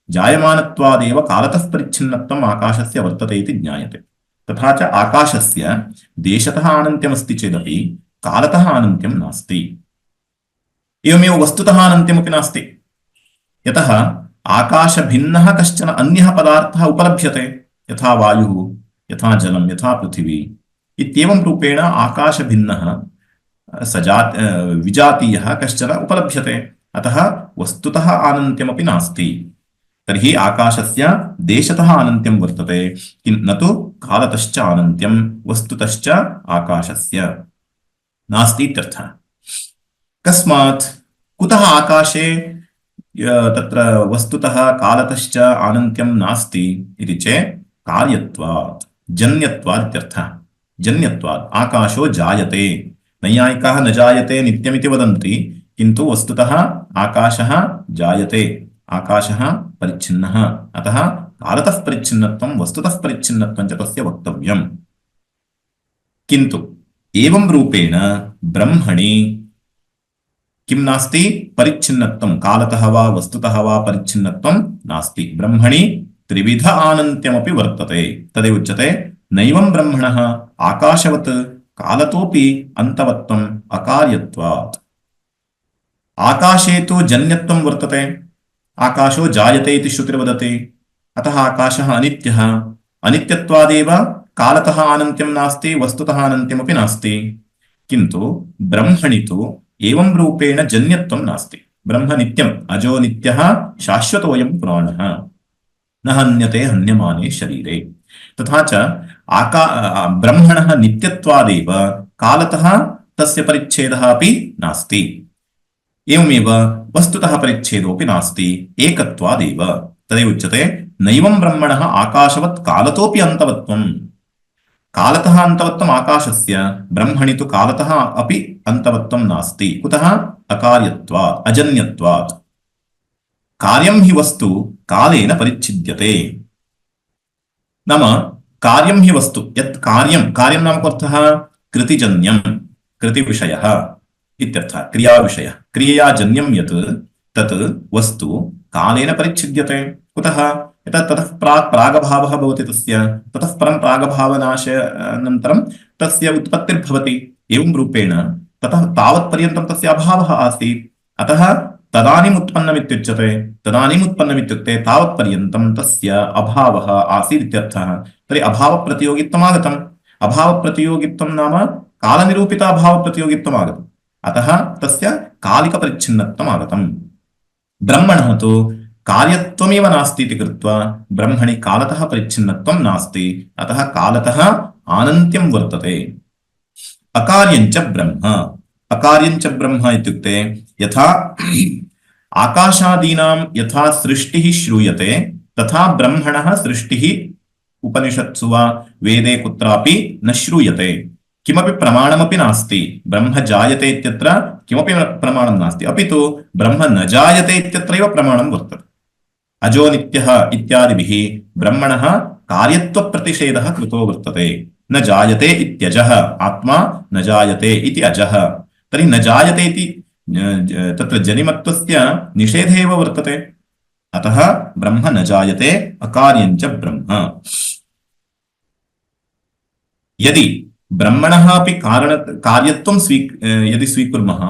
जायमानत्वादेव कालतः परिच्छिन्नत्वम् आकाशस्य वर्तते इति ज्ञायते। तथा च आकाशस्य देशतः आनन्त्यमस्ति चेदपि कालतः आनन्त्यं नास्ति। एवमेव वस्तुतः आनन्त्यमपि नास्ति। यतः आकाशभिन्नः कश्चन अन्यः पदार्थः उपलभ्यते, यथा वायुः, यथा जलं, यथा पृथिवी इत्येवं रूपेण आकाशभिन्नः विजातीयः कश्चन उपलभ्यते। अतः वस्तुतः आनन्त्यमपि नास्ति। तर्हि आकाशस्य देशतः आनन्त्यं वर्तते, न तु कालतश्च आनन्त्यं वस्तुतश्च आकाशस्य नास्ति इत्यर्थः। कस्मात्? कुतः आकाशे तत्र वस्तुतः कालतश्च आनन्त्यं नास्ति इति चेत् कार्यत्वात्, जन्यत्वात् इत्यर्थः। जन्यत्वात् आकाशो जायते। नैयायिकाः न जायते नित्यमिति वदन्ति, किन्तु वस्तुतः आकाशः जायते। आकाशः परिच्छिन्नः। अतः कालतः परिच्छिन्नत्वं वस्तुतः परिच्छिन्नत्वं च तस्य वक्तव्यम्। किन्तु एवं रूपेण ब्रह्मणि किं नास्ति? परिच्छिन्नत्वं। कालतः वा वस्तुतः वा परिच्छिन्नत्वं नास्ति। ब्रह्मणि त्रिविध आनन्त्यमपि वर्तते। तदेव उच्यते नैवं ब्रह्मणः आकाशवत् कालतोपि अन्तवत्वम् अकार्यत्वात्। आकाशे तु जन्यत्वं वर्तते। आकाशो जायते इति श्रुतिर्वदति। अतः आकाशः अनित्यः। अनित्यत्वादेव कालतः आनन्त्यं नास्ति, वस्तुतः आनन्त्यमपि नास्ति। किन्तु ब्रह्मणि तु एवं रूपेण जन्यत्वं नास्ति। ब्रह्म नित्यम्, अजो नित्यः, शाश्वतोऽयं पुराणः, न हन्यते हन्यमाने शरीरे। तथा च ब्रह्मणः नित्यत्वादेव कालतः तस्य परिच्छेदः अपि नास्ति। एवमेव वस्तुतः परिच्छेदोऽपि नास्ति, एकत्वादेव। तदेव उच्यते नैवं ब्रह्मणः आकाशवत् कालतोऽपि अन्तवत्वम्। कालतः अन्तवत्वम् आकाशस्य, ब्रह्मणि तु कालतः अपि अन्तवत्वं नास्ति। कुतः? अकार्यत्वात्, अजन्यत्वात्। कार्यं हि वस्तु कालेन परिच्छिद्यते। नाम कार्यं हि वस्तु, यत् कार्यं नाम अर्थः कृतिजन्यं, कृतिविषयः इत्यर्थः, क्रियाविषयः। क्रियया जन्यं यत् तत् वस्तु कालेन परिच्छिद्यते। कुतः? यतः ततः प्राक् प्रागभावः भवति तस्य, ततः परं प्रागभावनाशानन्तरं तस्य उत्पत्तिर्भवति। एवं रूपेण ततः तावत्पर्यन्तं तस्य अभावः आसीत्, अतः तदानीम् उत्पन्नमित्युच्यते। तदानीम् उत्पन्नमित्युक्ते तावत्पर्यन्तं तस्य अभावः आसीत् इत्यर्थः। तर्हि अभावप्रतियोगित्वम् आगतम्। अभावप्रतियोगित्वं नाम कालनिरूपित अभावप्रतियोगित्वम् आगतम्, अतः तस्य कालिकपरिच्छिन्नत्वम् आगतम्। ब्रह्मणः तु कार्यत्वमेव नास्ति इति कृत्वा ब्रह्मणि कालतः परिच्छिन्नत्वं नास्ति, अतः कालतः आनन्त्यं वर्तते। अकार्यञ्च ब्रह्म। अकार्यञ्च ब्रह्म इत्युक्ते यथा आकाशादीनां यथा सृष्टिः श्रूयते तथा ब्रह्मणः सृष्टिः उपनिषत्सु वा वेदे कुत्रापि न श्रूयते। किमपि प्रमाणमपि नास्ति। ब्रह्म जायते इत्यत्र किमपि प्रमाणं नास्ति, अपि तु ब्रह्म न जायते इत्यत्रैव प्रमाणं वर्तते। अजो नित्यः इत्यादिभिः ब्रह्मणः कार्यत्वप्रतिषेधः कृतो वर्तते। न जायते इत्यजः, आत्मा न जायते इति अजः। तर्हि न जायते इति तत्र जनिमत्वस्य निषेधे एव वर्तते, अतः ब्रह्म न जायते, अकार्यञ्च ब्रह्म। यदि ब्रह्मणः अपि कार्यत्वं यदि स्वीकुर्मः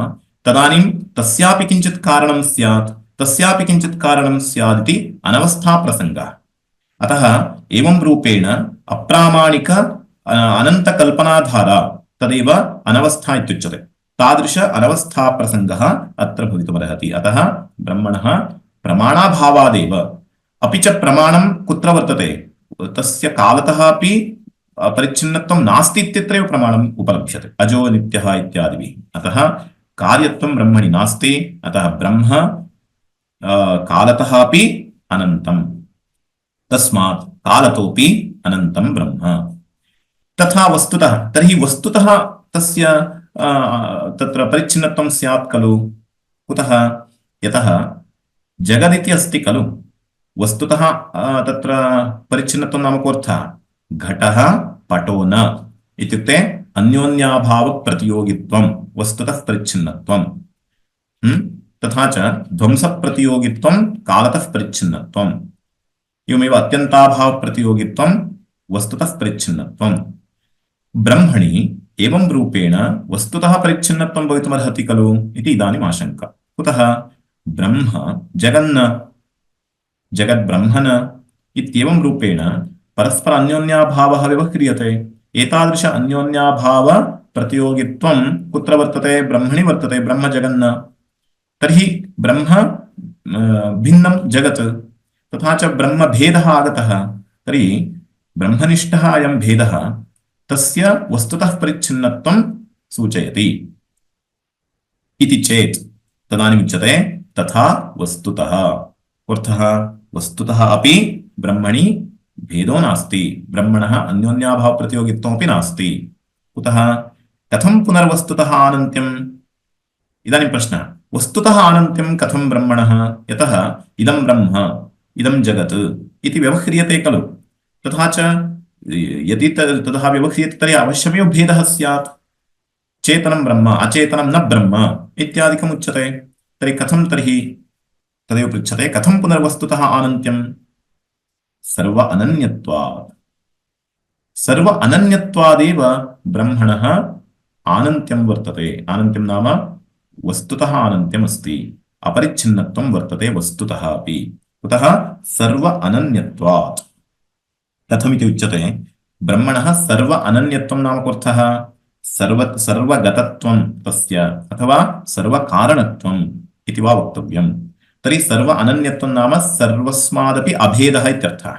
तदानीं तस्यापि किञ्चित् कारणं स्यात्, तस्यापि किञ्चित् कारणं स्यादिति अनवस्थाप्रसङ्गः। अतः एवं रूपेण अप्रामाणिक अनन्तकल्पनाधारा तदेव अनवस्था इत्युच्यते। तादृश अनवस्थाप्रसङ्गः अत्र भवितुमर्हति। अतः ब्रह्मणः प्रमाणाभावादेव। अपि च प्रमाणं कुत्र वर्तते? तस्य कालतः अपि परिच्छिन्नत्वं नास्ति इत्यत्रैव प्रमाणम् उपलभ्यते, अजो नित्यः इत्यादिभिः। अतः कार्यत्वं ब्रह्मणि नास्ति, अतः ब्रह्म कालतः अपि अनन्तम्, तस्मात् कालतोऽपि अनन्तं ब्रह्म। तथा वस्तुतः, तर्हि वस्तुतः तस्य तत्र परिच्छिन्नत्वं स्यात् खलु? कुतः? यतः जगदिति अस्ति खलु, वस्तुतः तत्र परिच्छिन्नत्वं नाम कोऽर्थः? घटः पटो न इत्युक्ते अन्योन्याभावप्रतियोगित्वं वस्तुतः परिच्छिन्नत्वं। तथा च ध्वंसप्रतियोगित्वं कालतः परिच्छिन्नत्वं। एवमेव अत्यन्ताभावप्रतियोगित्वं वस्तुतः परिच्छिन्नत्वं। ब्रह्मणि एवं रूपेण वस्तुतः परिच्छिन्नत्वं भवितुमर्हति खलु इति इदानीम् आशङ्का। कुतः? ब्रह्म जगन्न, जगद्ब्रह्मण इत्येवं रूपेण परस्पर अन्योन्याभावः व्यवह्रियते। एतादृश अन्योन्याभाव प्रतियोगित्वं कुत्र वर्तते? ब्रह्मणि वर्तते, ब्रह्म जगन्न। तर्हि ब्रह्म भिन्नं जगत्, तथा च ब्रह्मभेदः आगतः। तर्हि ब्रह्मनिष्ठः अयं भेदः तस्य वस्तुतः परिच्छिन्नत्वं सूचयति इति चेत् तदानीम् उच्यते तथा वस्तुतः। अर्थः वस्तुतः अपि ब्रह्मणि भेदो नास्ति, ब्रह्मणः अन्योन्याभावप्रतियोगित्वमपि नास्ति। कुतः? कथं पुनर्वस्तुतः आनन्त्यम्? इदानीं प्रश्नः, वस्तुतः आनन्त्यं कथं ब्रह्मणः? यतः इदं ब्रह्म इदं जगत् इति व्यवह्रियते खलु। तथा च यदि तथा व्यवह्रियते तर्हि अवश्यमेव भेदः स्यात्। चेतनं ब्रह्म, अचेतनं न ब्रह्म इत्यादिकम् उच्यते। तर्हि कथं? तर्हि तदेव पृच्छते, कथं पुनर्वस्तुतः आनन्त्यम्? सर्व अनन्यत्वात्। सर्व अनन्यत्वादेव ब्रह्मणः आनन्त्यं वर्तते। आनन्त्यं नाम वस्तुतः आनन्त्यमस्ति, अपरिच्छिन्नत्वं वर्तते वस्तुतः अपि। कुतः? सर्व अनन्यत्वात्। कथमिति उच्यते, ब्रह्मणः सर्व अनन्यत्वं नाम कोऽर्थः? सर्वगतत्वं तस्य, अथवा सर्वकारणत्वम् इति वा वक्तव्यम्। तर्हि सर्व अनन्यत्वं नाम सर्वस्मादपि अभेदः इत्यर्थः।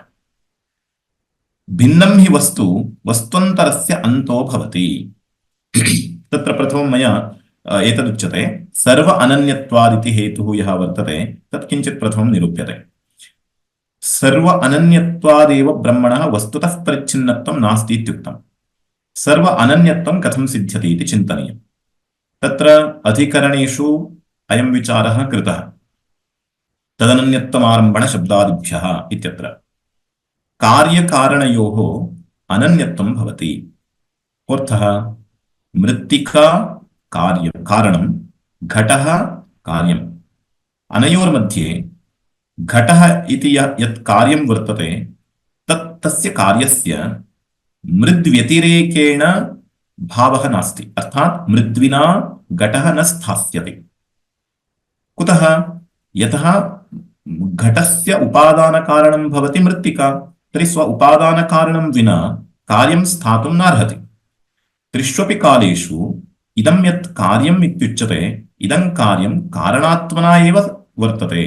भिन्नं हि वस्तु वस्तुन्तरस्य अन्तो भवति। तत्र प्रथमं मया एतदुच्यते सर्व अनन्यत्वादिति हेतुः यः वर्तते तत् किञ्चित् प्रथमं निरूप्यते। सर्व अनन्यत्वादेव ब्रह्मणः वस्तुतः परिच्छिन्नत्वं नास्ति इत्युक्तम्। सर्व अनन्यत्वं कथं सिद्ध्यति इति चिन्तनीयम्। तत्र अधिकरणेषु अयं विचारः कृतः तदनन्यत्वमारम्भणशब्दादिभ्यः इत्यत्र कार्यकारणयोः अनन्यत्वं भवति। अर्थः मृत्तिका कारणं घटः कार्यम्। अनयोर्मध्ये घटः इति यत् कार्यं वर्तते तस्य कार्यस्य मृद्व्यतिरेकेण भावः नास्ति, अर्थात् मृद्विना घटः न स्थास्यति। कुतः? यतः घटस्य उपादानकारणं भवति मृत्तिका, तर्हि स्व उपादानकारणं विना कार्यं स्थातुं नार्हति। त्रिष्वपि कालेषु इदं यत् कार्यम् इत्युच्यते इदं कार्यं कारणात्मना एव वर्तते।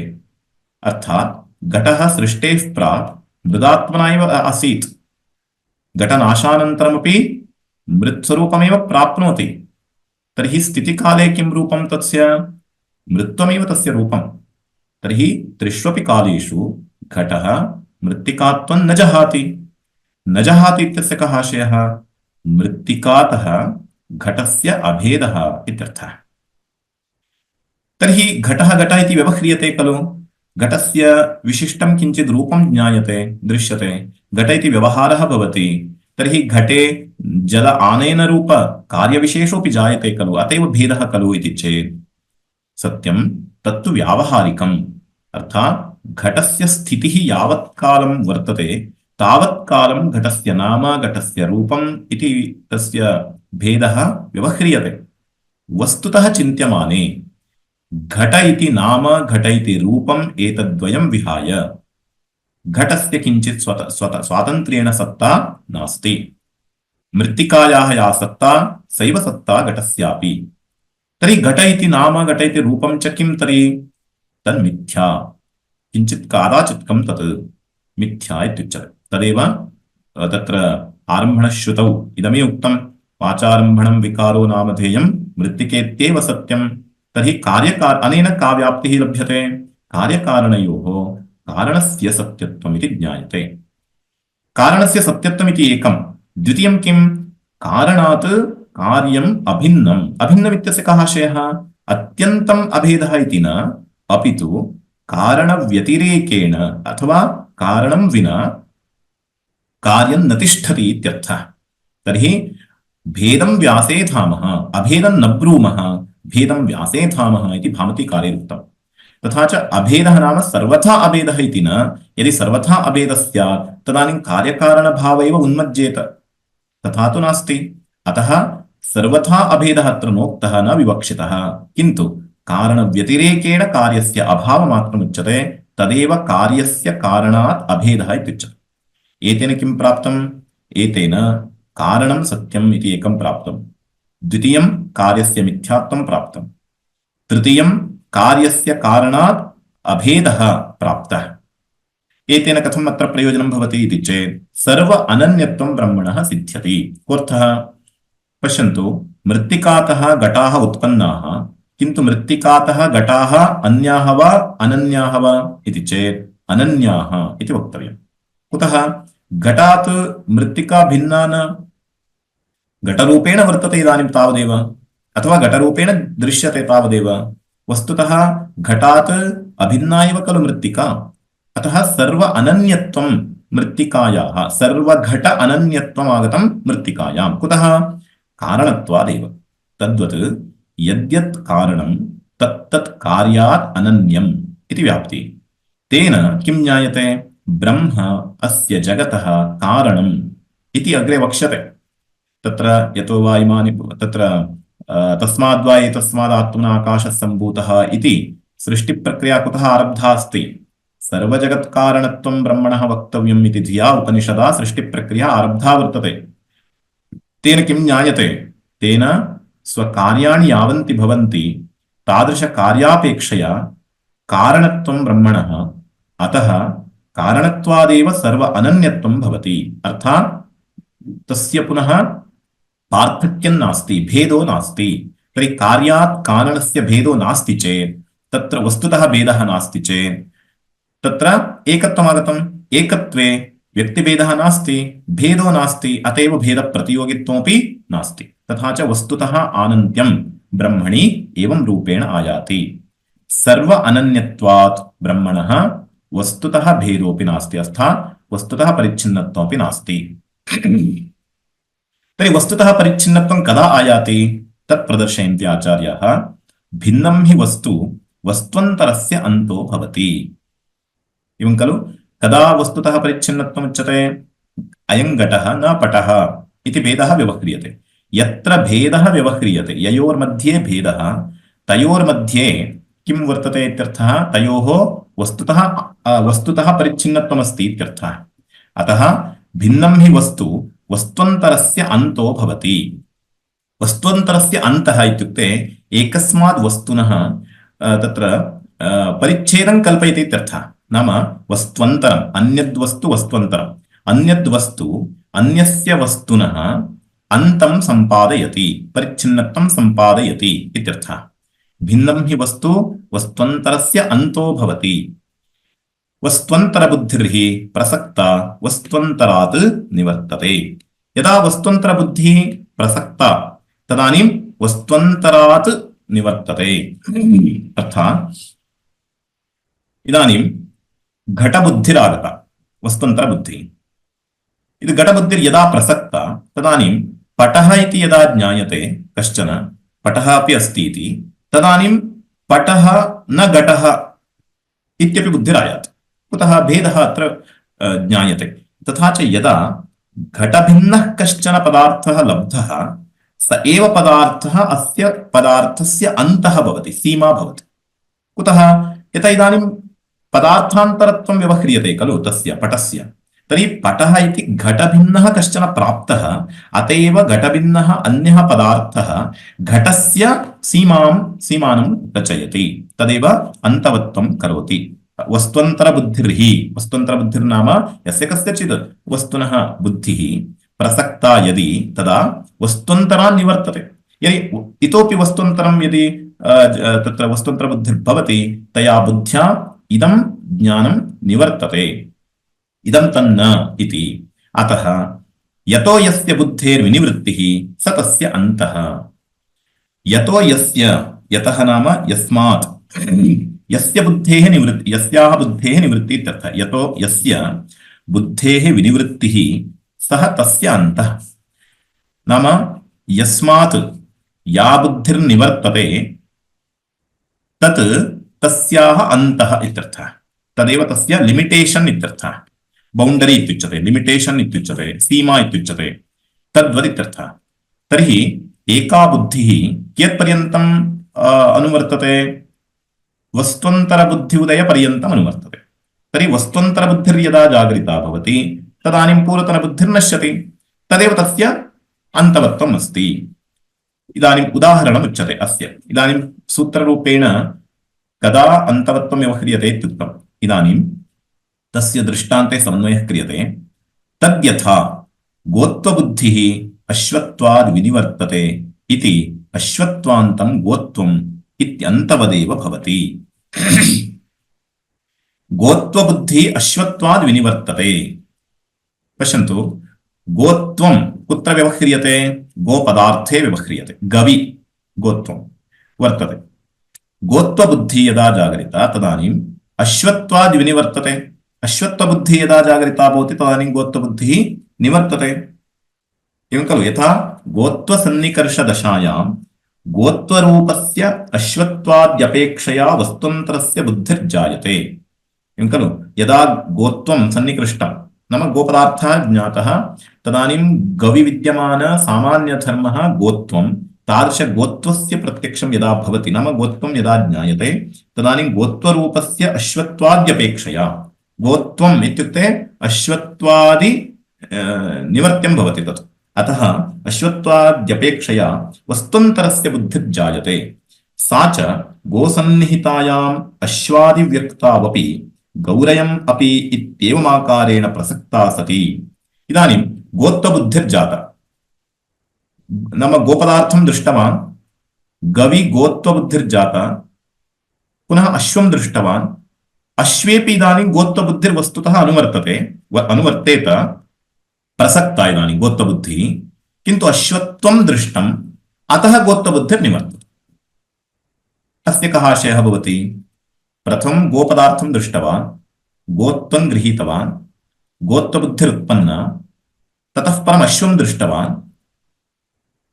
अर्थात् घटः सृष्टेः प्राक् मृदात्मना एव आसीत्, घटनाशानन्तरमपि मृत्स्वरूपमेव प्राप्नोति। तर्हि स्थितिकाले किं रूपं तस्य? मृत्वमेव तस्य रूपं। तर्हि त्रिष्वपि कालेषु घटः मृत्तिकात्वं न जहाति। न जहाति इत्यस्य कः आशयः? मृत्तिकातः घटस्य अभेदः इत्यर्थः। तर्हि घटः घट इति व्यवह्रियते खलु, घटस्य विशिष्टं किञ्चित् रूपं ज्ञायते, दृश्यते, घट इति व्यवहारः भवति। तर्हि घटे जल आनयनरूप कार्यविशेषोऽपि जायते खलु, अत एव भेदः खलु इति चेत् सत्यं तत्तु व्यावहारिकम्। अर्थात् घटस्य स्थितिः यावत्कालं वर्तते तावत्कालं घटस्य नाम घटस्य रूपम् इति तस्य भेदः व्यवह्रियते। वस्तुतः चिन्त्यमाने घट इति नाम घट इति रूपम् एतद्वयं विहाय घटस्य किञ्चित् स्वातन्त्र्येण सत्ता नास्ति। मृत्तिकायाः या सत्ता सैव सत्ता घटस्यापि। तर्हि घट इति नाम घट इति रूपं च किं तर्हि? तन्मिथ्या, किञ्चित् कादाचित्कं तत् मिथ्या इत्युच्यते। तदेव तत्र आरम्भणश्रुतौ इदमेव उक्तं वाचारम्भणं विकारो नामधेयं मृत्तिकेत्येव सत्यं। तर्हि अनेन का व्याप्तिः लभ्यते? कार्यकारणयोः कारणस्य सत्यत्वम् इति ज्ञायते। कारणस्य सत्यत्वम् इति एकं। द्वितीयं किं? कारणात् कार्यम् अभिन्नम्। अभिन्नम् इत्यस्य कः आशयः? अत्यन्तम् अभेदः इति न, अपितु कारणव्यतिरेकेण अथवा कारणं विना कार्यं न तिष्ठति इत्यर्थः। तर्हि भेदं व्यासे धामः, अभेदं न ब्रूमः, भेदं व्यासे धामः इति भामतीकारे उक्तम्। तथा च अभेदः नाम सर्वथा अभेदः इति न। यदि सर्वथा अभेदः स्यात् तदानीं कार्यकारणभाव एव उन्मज्जेत, तथा तु नास्ति। अतः सर्वथा अभेदः अत्र नोक्तः, न विवक्षितः, किन्तु कारणव्यतिरेकेण कार्यस्य अभावमात्रमुच्यते, तदेव कार्यस्य कारणात् अभेदः इत्युच्यते। एतेन किं प्राप्तम्? एतेन कारणं सत्यम् इति एकं प्राप्तम्। द्वितीयं कार्यस्य मिथ्यात्वं प्राप्तम्। तृतीयं कार्यस्य कारणात् अभेदः प्राप्तः। एतेन कथम् अत्र प्रयोजनं भवति इति चेत् सर्व अनन्यत्वं ब्रह्मणः सिद्ध्यति। कोऽर्थः? पश्यन्तु, मृत्तिकातः घटाः उत्पन्नाः, किन्तु मृत्तिकातः घटाः अन्याः वा अनन्याः वा इति चेत् अनन्याः इति वक्तव्यम्। कुतः? घटात् मृत्तिका भिन्ना न, घटरूपेण वर्तते इदानीं तावदेव, अथवा घटरूपेण दृश्यते तावदेव। वस्तुतः घटात् अभिन्ना एव खलु मृत्तिका। अतः सर्व अनन्यत्वं मृत्तिकायाः, सर्वघट अनन्यत्वम् आगतं मृत्तिकायां। कुतः? कारणत्वादेव। तद्वत् यद्यत् कारणं तत्तत् कार्यात् अनन्यम् इति व्याप्ति। तेन किं ज्ञायते? ब्रह्म अस्य जगतः कारणम् इति अग्रे वक्ष्यते। तत्र यतो वा इमानि तत्र तस्माद्वा एतस्मादात्मना आकाशः सम्भूतः इति सृष्टिप्रक्रिया कुतः आरब्धा अस्ति? सर्वजगत्कारणत्वं ब्रह्मणः वक्तव्यम् इति धिया उपनिषदा सृष्टिप्रक्रिया आरब्धा वर्तते। तेन किं ज्ञायते? तेन स्वकार्याणि यावन्ति भवन्ति तादृशकार्यापेक्षया कारणत्वं ब्रह्मणः, अतः कारणत्वादेव सर्व अनन्यत्वं भवति। अर्थात् तस्य पुनः पार्थक्यं नास्ति, भेदो नास्ति। तर्हि कार्यात् कारणस्य भेदो नास्ति चेत् तत्र वस्तुतः भेदः नास्ति चेत् तत्र एकत्वमागतम्। एकत्वे व्यक्तिभेदः नास्ति, भेदो नास्ति, अतएव भेदप्रतियोगित्वमपि नास्ति। तथा च वस्तुतः आनन्त्यं ब्रह्मणि एवं रूपेण आयाति। सर्व अनन्यत्वात् ब्रह्मणः वस्तुतः भेदोऽपि नास्ति, अर्थात् वस्तुतः परिच्छिन्नत्वमपि नास्ति। तर्हि वस्तुतः परिच्छिन्नत्वं कदा आयाति तत् प्रदर्शयन्ति आचार्याः। भिन्नं हि वस्तु वस्त्वन्तरस्य अन्तो भवति। एवं खलु, कदा वस्तुतः परिच्छिन्नत्वम् उच्यते? अयं घटः न पटः इति भेदः व्यवह्रियते। यत्र भेदः व्यवह्रियते, ययोर्मध्ये भेदः, तयोर्मध्ये किं वर्तते इत्यर्थः? तयोः वस्तुतः परिच्छिन्नत्वमस्ति इत्यर्थः। अतः भिन्नं हि वस्तु वस्त्वन्तरस्य अन्तो भवति। वस्त्वन्तरस्य अन्तः इत्युक्ते एकस्माद् वस्तुनः तत्र परिच्छेदं कल्पयति इत्यर्थः। नाम वस्त्वन्तरम्, अन्यद्वस्तु वस्त्वन्तरम्, अन्यद्वस्तु अन्यस्य वस्तुनः अन्तं सम्पादयति, परिच्छिन्नत्वं सम्पादयति इत्यर्थः। भिन्नं हि वस्तु वस्त्वन्तरस्य अन्तो भवति। वस्त्वन्तरबुद्धिर्हि प्रसक्ता वस्त्वन्तरात् निवर्तते। यदा वस्त्वन्तरबुद्धिः प्रसक्ता तदानीं वस्त्वन्तरात् निवर्तते। अर्थात् इदानीं घटबुद्धिरागता, वस्त्वन्तरबुद्धिः। इति घटबुद्धिर्यदा प्रसक्ता तदानीं पटः इति यदा ज्ञायते, कश्चन पटः अपि अस्ति इति, तदानीं पटः न घटः इत्यपि बुद्धिरायाति। कुतः? भेदः अत्र ज्ञायते। तथा च यदा घटभिन्नः कश्चन पदार्थः लब्धः, स एव पदार्थः अस्य पदार्थस्य अन्तः भवति, सीमा भवति। कुतः? यथा इदानीं पदार्थान्तरत्वं व्यवह्रियते खलु तस्य पटस्य। तर्हि पटः इति घटभिन्नः कश्चन प्राप्तः, अत एव घटभिन्नः अन्यः पदार्थः घटस्य सीमानं रचयति, तदेव अन्तवत्वं करोति। वस्त्वन्तरबुद्धिर्हि, वस्त्वन्तरबुद्धिर्नाम यस्य कस्यचित् वस्तुनः बुद्धिः प्रसक्ता यदि, तदा वस्त्वन्तरान् निवर्तते। यदि इतोपि वस्त्वन्तरं यदि तत्र वस्त्वन्तरबुद्धिर्भवति, तया बुद्ध्या इदं ज्ञानं निवर्तते, इदं तन्न इति। अतः यतो यस्य बुद्धेर्विनिवृत्तिः स तस्य अन्तः। यतो यस्य, यतः नाम यस्मात्, यस्य बुद्धेः निवृत्ति, यस्याः बुद्धेः निवृत्ति इत्यर्थः। यतो यस्य बुद्धेः विनिवृत्तिः सः तस्य अन्तः। नाम यस्मात् या बुद्धिर्निवर्तते तत् तस्याः अन्तः इत्यर्थः। तदेव तस्य लिमिटेशन् इत्यर्थः। बौण्डरी इत्युच्यते, लिमिटेशन् इत्युच्यते, सीमा इत्युच्यते, तद्वत् इत्यर्थः। तर्हि एका बुद्धिः कियत्पर्यन्तम् अनुवर्तते? वस्त्वन्तरबुद्धि उदयपर्यन्तम् अनुवर्तते। तर्हि वस्त्वन्तरबुद्धिर्यदा जागरिता भवति तदानीं पूर्वतनबुद्धिर्नश्यति, तदेव तस्य अन्तवत्वम् अस्ति। इदानीम् उदाहरणम् उच्यते अस्य। इदानीं सूत्ररूपेण कदा अन्तवत्वं व्यवह्रियते इत्युक्तम्। इदानीं तस्य दृष्टान्ते समन्वयः क्रियते। तद्यथा गोत्वबुद्धिः अश्वत्वाद् विनिवर्तते इति अश्वत्वान्तं गोत्वम् इत्यन्तवदेव भवति। गोत्वबुद्धिः अश्वत्वाद् विनिवर्तते। पश्यन्तु, गोत्वं कुत्र व्यवह्रियते? गोपदार्थे व्यवह्रियते। गवि गोत्वं वर्तते। गोत्वबुद्धिः यदा जागरिता तदानीम् अश्वत्वाद् विनिवर्तते। अश्वत्वबुद्धिः यदा जागरिता भवति तदानीं गोत्वबुद्धिः निवर्तते। एवं खलु, यथा गोत्वसन्निकर्षदशायां गोत्वरूपस्य अश्वत्वाद्यपेक्षया वस्त्वन्तरस्य बुद्धिर्जायते। एवं खलु, यदा गोत्वं सन्निकृष्टं नाम गोपदार्थः ज्ञातः, तदानीं गवि विद्यमान सामान्यधर्मः गोत्वं, तादृशगोत्वस्य प्रत्यक्षं यदा भवति, नाम गोत्वं यदा ज्ञायते तदानीं गोत्वरूपस्य अश्वत्वाद्यपेक्षया, गोत्वम् इत्युक्ते अश्वत्वादि निवर्त्यं भवति तत्। अतः अश्वत्वाद्यपेक्षया वस्त्वन्तरस्य बुद्धिर्जायते। सा च गोसन्निहितायाम् अश्वादिव्यक्तावपि गौरयम् अपि इत्येवमाकारेण प्रसक्ता सति। इदानीं गोत्वबुद्धिर्जाता। नाम गोपदार्थं दृष्टवान्, गवि गोत्वबुद्धिर्जाता, पुनः अश्वं दृष्टवान्, अश्वेपि इदानीं गोत्वबुद्धिर्वस्तुतः अनुवर्तेत, प्रसक्ता इदानीं गोत्वबुद्धिः, किन्तु अश्वत्वं दृष्टम्, अतः गोत्वबुद्धिर्निवर्तते। अस्य कः आशयः भवति? प्रथमं गोपदार्थं दृष्टवान्, गोत्वं गृहीतवान्, गोत्वबुद्धिरुत्पन्ना, ततः परम् अश्वं दृष्टवान्,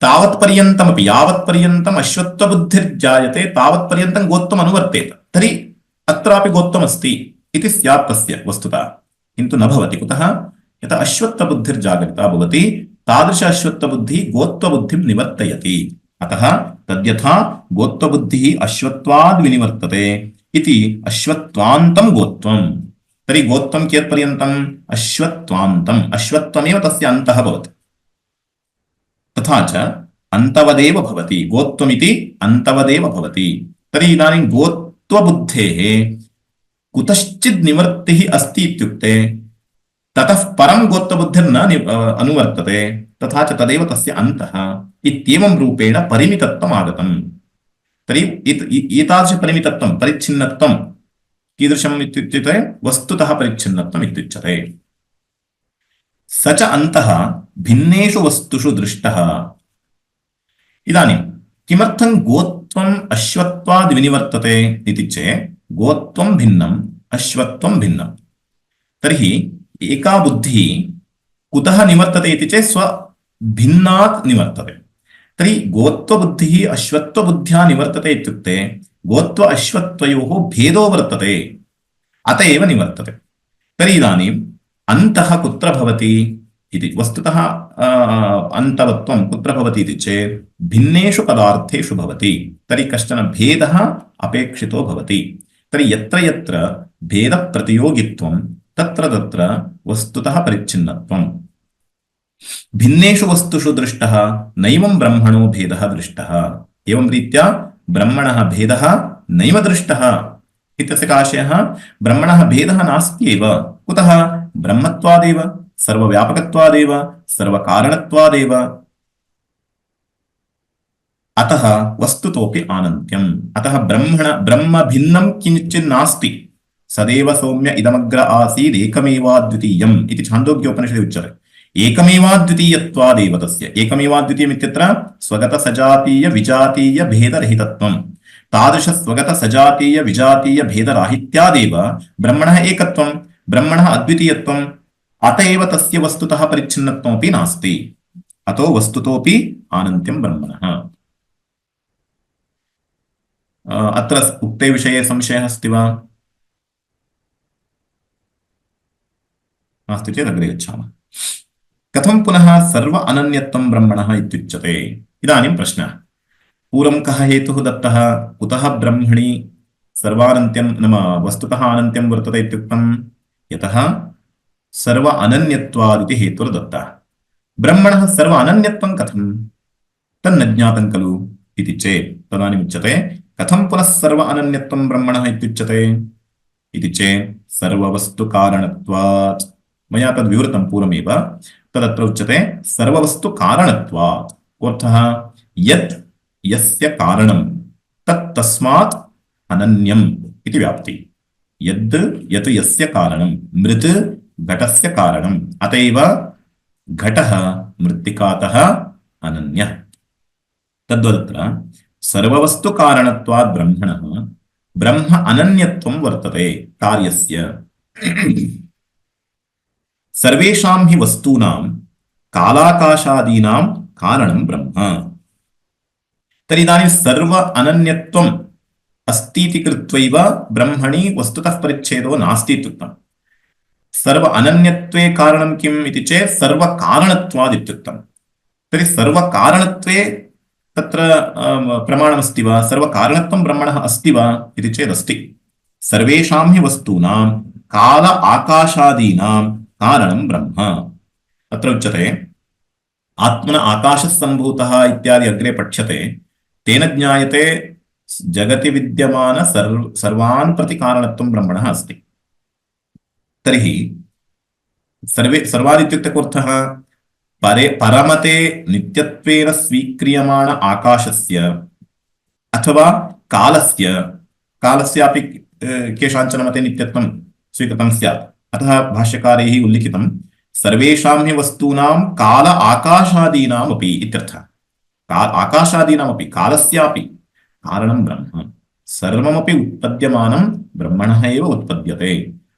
तावत्पर्यन्तमपि यावत्पर्यन्तम् अश्वत्वबुद्धिर्जायते तावत्पर्यन्तं गोत्वम् अनुवर्तेत, तर्हि अत्रापि गोत्वमस्ति इति स्यात् तस्य वस्तुतः, किन्तु न भवति। कुतः? यतः अश्वत्वबुद्धिर्जागरिता भवति, तादृश अश्वत्वबुद्धिः गोत्वबुद्धिं निवर्तयति। अतः तद्यथा गोत्वबुद्धिः अश्वत्वाद् विनिवर्तते इति अश्वत्वान्तं गोत्वम्। तर्हि गोत्वं कियत्पर्यन्तम्? अश्वत्वान्तम्। अश्वत्वमेव तस्य अन्तः भवति। तथा च अन्तवदेव भवति, गोत्वमिति अन्तवदेव भवति। तर्हि इदानीं गोत्वबुद्धेः कुतश्चित् निवर्तिः अस्ति इत्युक्ते ततः परं गोत्वबुद्धिर्न अनुवर्तते, तथा च तदेव तस्य अन्तः इत्येवं रूपेण परिमितत्वम् आगतम्। तर्हि एतादृश परिमितत्वं, परिच्छिन्नत्वं कीदृशम् इत्युच्यते? वस्तुतः परिच्छिन्नत्वम् इत्युच्यते। स च अन्तः भिन्नेषु वस्तुषु दृष्टः। इदानीं किमर्थं गोत्वम् अश्वत्वाद् विनिवर्तते इति चेत् गोत्वं भिन्नम्, अश्वत्वं भिन्नम्। तर्हि एका बुद्धिः कुतः निवर्तते इति चेत् स्वभिन्नात् निवर्तते। तर्हि गोत्वबुद्धिः अश्वत्वबुद्ध्या निवर्तते इत्युक्ते गोत्व अश्वत्वयोः भेदो वर्तते, अत एव निवर्तते। तर्हि इदानीम् अन्तः कुत्र भवति इति, वस्तुतः अन्तवत्वं कुत्र भवति इति चेत् भिन्नेषु पदार्थेषु भवति। तर्हि कश्चन भेदः अपेक्षितो भवति। तर्हि यत्र यत्र भेदप्रतियोगित्वं तत्र तत्र वस्तुतः परिच्छिन्नत्वम्। भिन्नेषु वस्तुषु दृष्टः नैवं ब्रह्मणो भेदः दृष्टः। एवं रीत्या ब्रह्मणः भेदः नैव दृष्टः इत्यस्य आशयः, ब्रह्मणः भेदः नास्ति एव। कुतः? ब्रह्मत्वादेव, सर्वव्यापकत्वादेव, सर्वकारणत्वादेव। अतः वस्तुतोऽपि आनन्त्यम्। अतः ब्रह्म भिन्नं किञ्चित् नास्ति। सदैव सौम्य इदमग्र आसीत् एकमेवाद्वितीयम् इति छान्दोग्योपनिषदि उच्यते। एकमेवाद्वितीयत्वादेव तस्य, एकमेवाद्वितीयम् इत्यत्र स्वगत सजातीय विजातीय भेदरहितत्वम्। तादृश स्वगत सजातीय विजातीय भेदराहित्यादेव ब्रह्मणः एकत्वम्, ब्रह्मणः अद्वितीयत्वम्, अत एव तस्य वस्तुतः परिच्छिन्नत्वमपि नास्ति। अतो वस्तुतोऽपि आनन्त्यं ब्रह्मणः। अत्र उक्ते विषये संशयः अस्ति वा? नास्ति चेत् अग्रे गच्छामः। कथं पुनः सर्व अनन्यत्वं ब्रह्मणः इत्युच्यते? इदानीं प्रश्नः, पूर्वं कः हेतुः दत्तः? कुतः ब्रह्मणि सर्वानन्त्यं नाम वस्तुतः आनन्त्यं वर्तते इत्युक्तं? यतः सर्व अनन्यत्वादिति हेतुर्दत्तः। ब्रह्मणः सर्व अनन्यत्वं कथं? तन्न ज्ञातं खलु इति चेत् तदानीम् उच्यते, कथं पुनः सर्व अनन्यत्वं ब्रह्मणः इत्युच्यते इति चेत् सर्ववस्तुकारणत्वात्। मया तद् विवृतं पूर्वमेव। तदत्र उच्यते सर्ववस्तुकारणत्वात्। कोऽर्थः? यत् यस्य कारणं तत् तस्मात् अनन्यम् इति व्याप्ति। यद् यत् यस्य कारणं, मृत् घटस्य कारणम्, अत एव घटः मृत्तिकातः अनन्यः। तद्वदत्र सर्ववस्तुकारणत्वात् ब्रह्मणः ब्रह्म अनन्यत्वं वर्तते कार्यस्य। सर्वेषां हि वस्तूनां कालाकाशादीनां कारणं ब्रह्म। तर्हि इदानीं सर्व अनन्यत्वम् अस्तीति कृत्वैव ब्रह्मणि वस्तुतः परिच्छेदो नास्ति इत्युक्तम्। सर्व अनन्यत्वे कारणं किम् इति चेत् सर्वकारणत्वात् इत्युक्तम्। तर्हि सर्वकारणत्वे तत्र प्रमाणमस्ति वा? सर्वकारणत्वं ब्रह्मणः अस्ति वा इति चेदस्ति। सर्वेषां हि वस्तूनां काल आकाशादीनां कारणं ब्रह्म। अत्र उच्यते आत्मन आकाशः सम्भूतः इत्यादि अग्रे पठ्यते। तेन ज्ञायते जगति विद्यमान सर्वान् प्रति कारणत्वं ब्रह्मणः अस्ति। तर्हि सर्वान् इत्युक्ते कोऽर्थः? परमते नित्यत्वेन स्वीक्रियमाण आकाशस्य अथवा कालस्य कालस्यापि केषाञ्चन मते नित्यत्वं स्वीकृतं स्यात्। अतः भाष्यकारैः उल्लिखितं सर्वेषां हि वस्तूनां काल आकाशादीनामपि इत्यर्थः। आकाशादीनामपि कालस्यापि कारणं ब्रह्म। सर्वमपि उत्पद्यमानं ब्रह्मणः एव उत्पद्यते।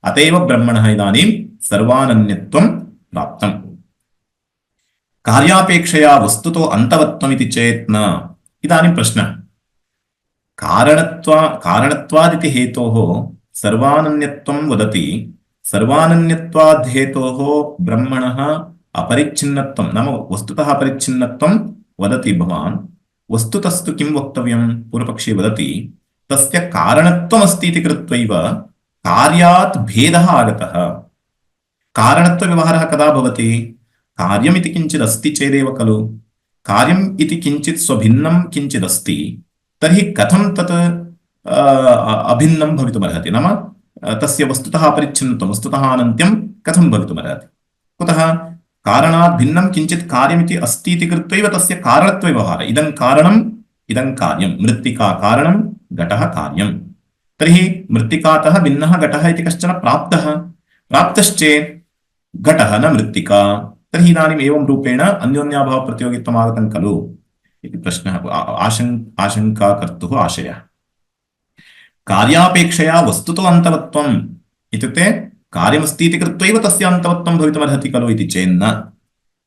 अत एव ब्रह्मणः इदानीं सर्वानन्यत्वं प्राप्तम्। कार्यापेक्षया वस्तुतो अन्तवत्वमिति चेत् न। इदानीं प्रश्नः, कारणत्वादिति हेतोः सर्वानन्यत्वं वदति, सर्वानन्यत्वाद् हेतोः ब्रह्मणः अपरिच्छिन्नत्वं नाम वस्तुतः अपरिच्छिन्नत्वं वदति भवान्। वस्तुतस्तु किं वक्तव्यं? पूर्वपक्षे वदति तस्य कारणत्वमस्ति इति कृत्वैव कार्यात् भेदः आगतः। कारणत्वव्यवहारः कदा भवति? कार्यमिति किञ्चिदस्ति चेदेव खलु। कार्यम् इति किञ्चित् स्वभिन्नं किञ्चिदस्ति, तर्हि कथं तत् अभिन्नं भवितुमर्हति? नाम तस्य वस्तुतः अपरिच्छिन्नत्वं, वस्तुतः अनन्त्यं कथं भवितुमर्हति? कुतः? कारणात् भिन्नं किञ्चित् कार्यमिति अस्ति इति कृत्वैव तस्य कारणत्वव्यवहारः। इदं कारणम्, इदं कार्यं। मृत्तिका कारणं, घटः कार्यं। तर्हि मृत्तिकातः भिन्नः घटः इति कश्चन प्राप्तः। प्राप्तश्चेत् घटः न मृत्तिका, तर्हि इदानीम् एवं रूपेण अन्योन्याभावप्रतियोगित्वम् आगतं खलु इति प्रश्नः, आशङ्का कर्तुः आशयः। कार्यापेक्षया वस्तुतो अन्तवत्वम् इत्युक्ते कार्यमस्ति इति कृत्वैव तस्य अन्तवत्वं भवितुमर्हति खलु इति चेन्न।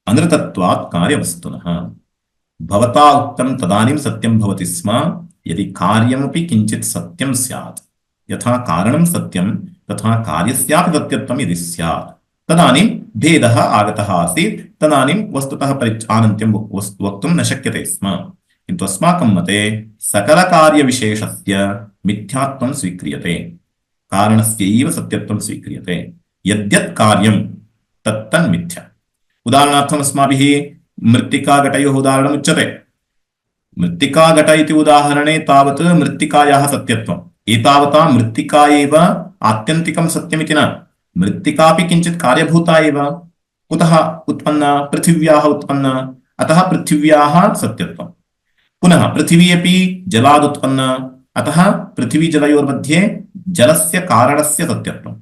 अनृतत्वात् कार्यवस्तुनः। भवता उक्तं तदानीं सत्यं भवति स्म यदि कार्यमपि किञ्चित् सत्यं स्यात्। यथा कारणं सत्यं तथा कार्यस्यापि सत्यत्वं यदि स्यात् तदानीं भेदः आगतः आसीत्, तदानीं वस्तुतः अनन्त्यं वक्तुं न शक्यते स्म। किन्तु अस्माकं मते सकलकार्यविशेषस्य मिथ्यात्वं स्वीक्रियते, कारणस्यैव सत्यत्वं स्वीक्रियते। यद्यत् कार्यं तत्तन्मिथ्या। उदाहरणार्थम् अस्माभिः मृत्तिकाघटयोः उदाहरणम् उच्यते। मृत्तिकाघट इति उदाहरणे तावत् मृत्तिकायाः सत्यत्वम्। एतावता मृत्तिका एव आत्यन्तिकं सत्यमिति न, मृत्तिकापि किञ्चित् कार्यभूता एव। कुतः उत्पन्ना? पृथिव्याः उत्पन्ना, अतः पृथिव्याः सत्यत्वम्। पुनः पृथिवी अपि जलादुत्पन्ना, अतः पृथिवीजलयोर्मध्ये जलस्य कारणस्य सत्यत्वम्।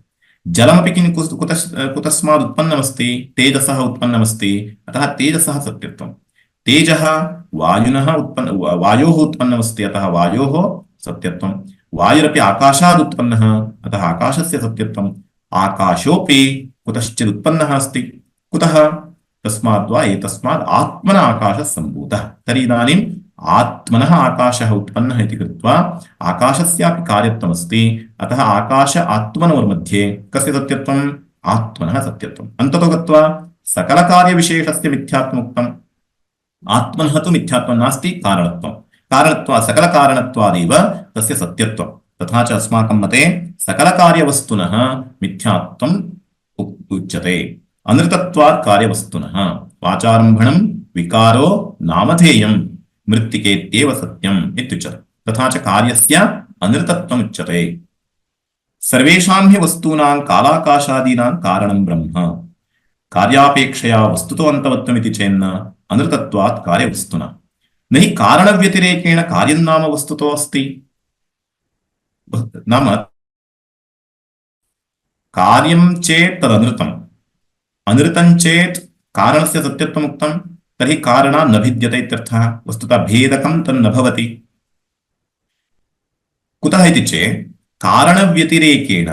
जलमपि कुतस्मात् उत्पन्नमस्ति? तेजसः उत्पन्नमस्ति, अतः तेजसः सत्यत्वम्। तेजः वायोः उत्पन्नमस्ति, अतः वायोः सत्यत्वम्। वायुरपि आकाशात् उत्पन्नः, अतः आकाशस्य सत्यत्वम्। आकाशोऽपि कुतश्चित् उत्पन्नः अस्ति। कुतः? तस्माद्वा एतस्मात् आत्मना आकाशः सम्भूतः। तर्हि इदानीम् आत्मनः आकाशः उत्पन्नः इति कृत्वा आकाशस्यापि कार्यत्वमस्ति, अतः आकाश आत्मनोर्मध्ये कस्य सत्यत्वम्? आत्मनः सत्यत्वम्। अन्ततो गत्वा सकलकार्यविशेषस्य मिथ्यात्वमुक्तम्। आत्मनः तु मिथ्यात्वं नास्ति, कारणत्वं। सकलकारणत्वादेव तस्य सत्यत्वम्। तथा च अस्माकं मते सकलकार्यवस्तुनः मिथ्यात्वम् उच्यते। अनृतत्वात् कार्यवस्तुनः। वाचारम्भणं विकारो नामधेयम् मृत्तिकेत्येव सत्यम् इत्युच्यते। तथा च कार्यस्य अनृतत्वम् उच्यते। सर्वेषां हि वस्तूनां कालाकाशादीनां कारणं ब्रह्म। कार्यापेक्षया वस्तुतो अन्तवत्वमिति चेन्न अनृतत्वात् कार्यवस्तुना। न हि कारणव्यतिरेकेण कार्यं नाम वस्तुतो अस्ति। नाम कार्यं चेत् तदनृतम्, अनृतं चेत् कारणस्य सत्यत्वम् उक्तं, तर्हि कारणात् न भिद्यते इत्यर्थः। वस्तुतः भेदकं तन्न भवति। कुतः इति चेत् कारणव्यतिरेकेण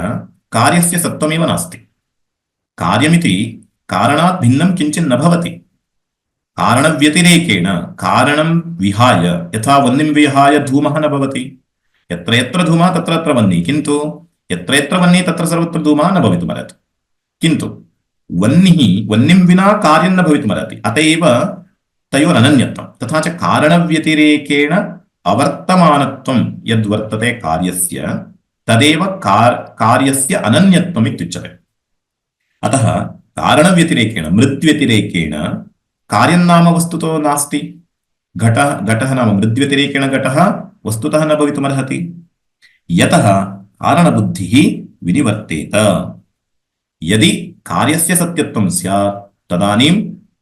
कार्यस्य सत्त्वमेव नास्ति। कार्यमिति कारणात् भिन्नं किञ्चित् न भवति। कारणव्यतिरेकेण कारणं विहाय, यथा वह्निं विहाय धूमः न भवति। यत्र यत्र धूमः तत्र तत्र वह्निः, किन्तु यत्र यत्र वह्निः तत्र सर्वत्र धूमः न भवितुमर्हति। किन्तु वह्निं विना कार्यं न भवितुमर्हति। अत एव तयोरनन्यत्वं। तथा च कारणव्यतिरेकेण अवर्तमानत्वं यद्वर्तते कार्यस्य तदेव कार्यस्य अनन्यत्वम् इत्युच्यते। अतः कारणव्यतिरेकेण मृद्व्यतिरेकेण कार्यं नाम वस्तुतो नास्ति। घटः नाम मृद्व्यतिरेकेण घटः वस्तुतः न भवितुमर्हति। यतः कारणबुद्धिः विनिवर्तेत। यदि कार्यस्य सत्यत्वं स्यात् तदानीं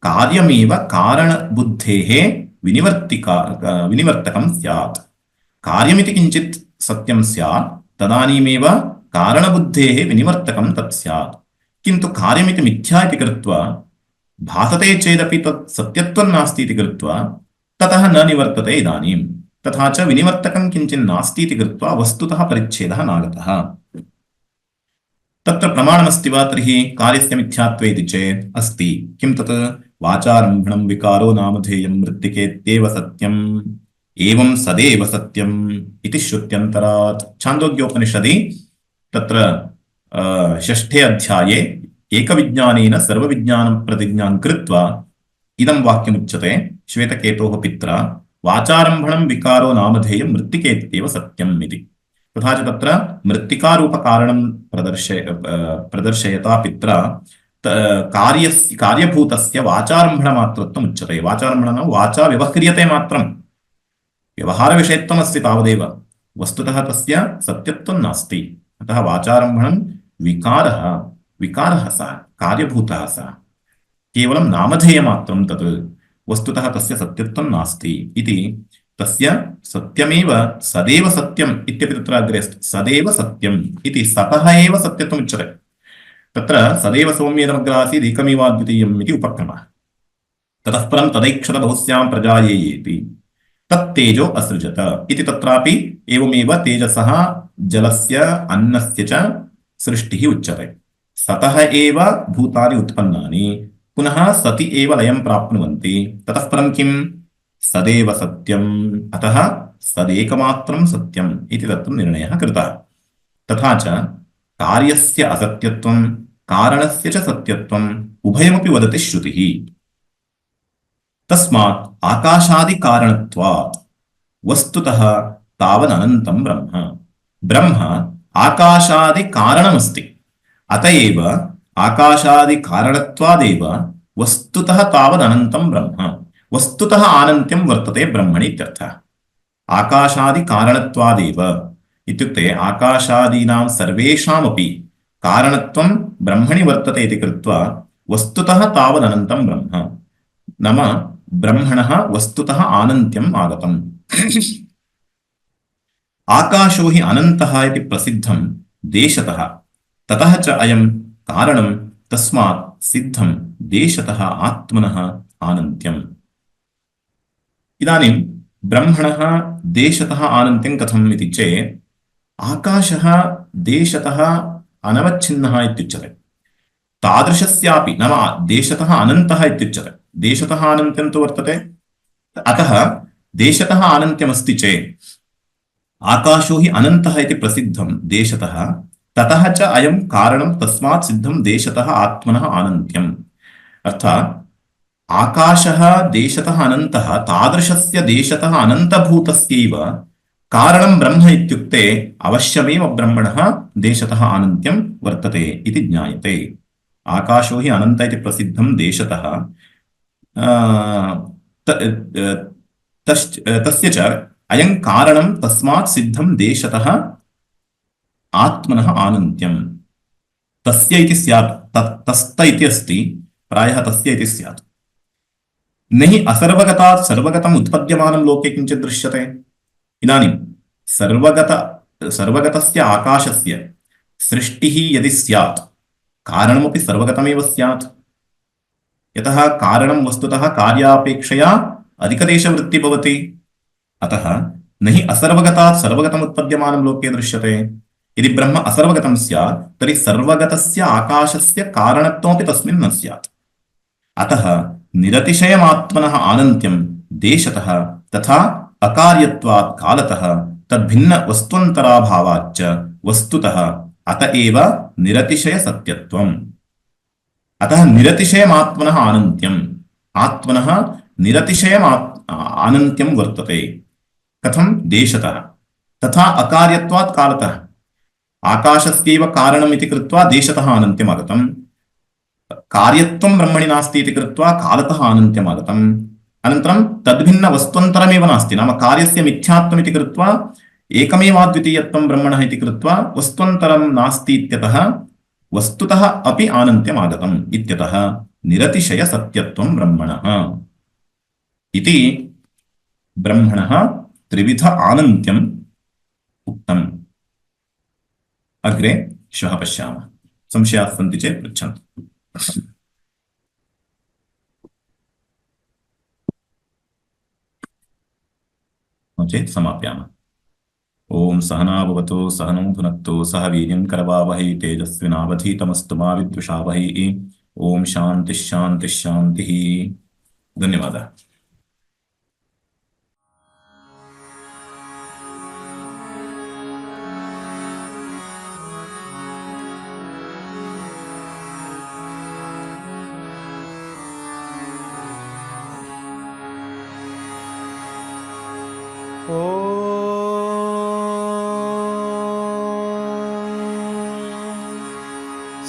कार्यमेव कारणबुद्धेः विनिवर्तकं स्यात्। कार्यमिति किञ्चित् सत्यं स्यात् तदानीमेव कारणबुद्धेः विनिवर्तकं तत् स्यात्। किन्तु कार्यमिति मिथ्या इति कृत्वा भासते चेदपि तत् सत्यत्वं नास्ति इति कृत्वा ततः न निवर्तते इदानीं। तथा च विनिवर्तकं किञ्चित् नास्ति इति कृत्वा वस्तुतः परिच्छेदः नागतः। तत्र प्रमाणमस्ति वा तर्हि कार्यस्य मिथ्यात्वे इति चेत् अस्ति। किं तत्? वाचारम्भणं विकारो नामधेयं मृत्तिकेत्येव सत्यम् एवं सदेव सत्यम् इति श्रुत्यन्तरात्। छान्दोग्योपनिषदि तत्र षष्ठे अध्याये एकविज्ञानेन सर्वविज्ञानं प्रतिज्ञां कृत्वा इदं वाक्यमुच्यते श्वेतकेतोः पित्रा वाचारम्भणं विकारो नामधेयं मृत्तिकेत्येव सत्यम् इति। तथा च तत्र मृत्तिकारूपकारणं प्रदर्शयता पित्रा कार्यभूतस्य वाचारम्भणमात्रत्वम् उच्यते। वाचारम्भणं वाचा व्यवह्रियते मात्रं, व्यवहारविषयत्वमस्ति तावदेव, वस्तुतः तस्य सत्यत्वं नास्ति। अतः वाचारम्भणं विकारः सः, कार्यभूतः सः, केवलं नामधेयमात्रं तत्, वस्तुतः तस्य सत्यत्वं नास्ति इति। तस्य सत्यमेव सदैव सत्यम् इत्यपि तत्र अग्रे अस्ति। सदैव सत्यम् इति सतः एव सत्यत्वम् उच्यते। तत्र सदैव सौम्येदमग्र आसीत् एकमेवाद्वितीयम् इति उपक्रमः। ततः परं तदैक्षत बहुस्यां प्रजायेयेति तत्तेजो असृजत इति तत्रापि एवमेव तेजसः जलस्य अन्नस्य च सृष्टिः उच्यते। सतः एव भूतानि उत्पन्नानि पुनः सति एव लयं प्राप्नुवन्ति। ततः परं किं? सदैव सत्यम्, अतः सदेकमात्रं सत्यम् इति तत्र निर्णयः कृतः। तथा च कार्यस्य असत्यत्वं कारणस्य च सत्यत्वम् उभयमपि वदति श्रुतिः। तस्मात् आकाशादिकारणत्वात् वस्तुतः तावदनन्तं ब्रह्म। ब्रह्म आकाशादिकारणमस्ति, अतएव आकाशादिकारणत्वादेव वस्तुतः तावदनन्तं ब्रह्म। वस्तुतः आनन्त्यं वर्तते ब्रह्मणि इत्यर्थः। आकाशादिकारणत्वादेव इत्युक्ते आकाशादीनां सर्वेषामपि कारणत्वं ब्रह्मणि वर्तते इति कृत्वा वस्तुतः तावदनन्तं ब्रह्म, नाम ब्रह्मणः वस्तुतः आनन्त्यम् आगतम्। आकाशो हि अनन्तः इति प्रसिद्धं देशतः, ततः च अयं कारणं तस्मात् सिद्धं देशतः आत्मनः आनन्त्यम्। इदानीं ब्रह्मणः देशतः आनन्त्यं कथम् इति चेत् आकाशः देशतः अनवच्छिन्नः इत्युच्यते। तादृशस्यापि नाम देशतः अनन्तः इत्युच्यते। देशतः आनन्त्यं तु वर्तते, अतः देशतः आनन्त्यमस्ति चेत् आकाशो हि अनन्तः इति प्रसिद्धं देशतः, ततः च अयं कारणं तस्मात् सिद्धं देशतः आत्मनः आनन्त्यम्। अर्थात् आकाशः देशतः अनन्तः, तादृशस्य देशतः अनन्तभूतस्यैव कारणं ब्रह्म इत्युक्ते अवश्यमेव ब्रह्मणः देशतः आनन्त्यं वर्तते इति ज्ञायते। आकाशो हि अनन्त इति प्रसिद्धं देशतः, तस्य च अयं कारणं तस्मात् सिद्धं देशतः आत्मनः आनन्त्यम्। तस्य इति स्यात्, तस्त इति अस्ति, प्रायः तस्य इति स्यात्। न हि असर्वगतात् सर्वगतम् उत्पद्यमानं लोके किञ्चित् दृश्यते। इदानीं सर्वगतस्य आकाशस्य सृष्टिः यदि स्यात्, कारणमपि सर्वगतमेव स्यात्। यतः कारणं वस्तुतः कार्यापेक्षया अधिकदेशवृत्ति भवति। अतः न हि असर्वगतात् सर्वगतम् उत्पद्यमानं लोके दृश्यते। यदि ब्रह्म असर्वगतं स्यात् तर्हि सर्वगतस्य आकाशस्य कारणत्वमपि तस्मिन् न स्यात्। अतः निरतिशयमात्मनः आनन्त्यं देशतः तथा अकार्यत्वात् कालतः तद्भिन्न वस्तुन्तराभावाच्च वस्तुतः अत एव निरतिशय सत्यत्वम्। अतः निरतिशयमात्मनः आनन्त्यम्, आत्मनः निरतिशयम् आनन्त्यं वर्तते। कथं? देशतः तथा अकार्यत्वात् कालतः। आकाशस्यैव कारणम् इति कृत्वा देशतः आनन्त्यम् आगतम्, कार्यत्वं ब्रह्मणि नास्ति इति कृत्वा कालतः आनन्त्यम् आगतम्। अनन्तरं तद्भिन्न वस्तुन्तरमेव नास्ति, नाम कार्यस्य मिथ्यात्वम् इति कृत्वा एकमेवाद्वितीयत्वं ब्रह्मणः इति कृत्वा वस्तुन्तरं नास्ति इत्यतः वस्तुतः अपि आनन्त्यम् आगतम् इत्यतः निरतिशयसत्यत्वं ब्रह्मणः इति ब्रह्मणः त्रिविध आनन्त्यम् उक्तम्। अग्रे श्वः पश्यामः। संशयाः सन्ति चेत् पृच्छन्तु। नो चेत् समापयामः। ॐ सहना भवतु सहनौ भुनक्तु सह वीर्यं करवावहै तेजस्विनावधीतमस्तु मा विद्विषावहै। ॐ शान्तिः शान्तिः शान्तिः। धन्यवादः।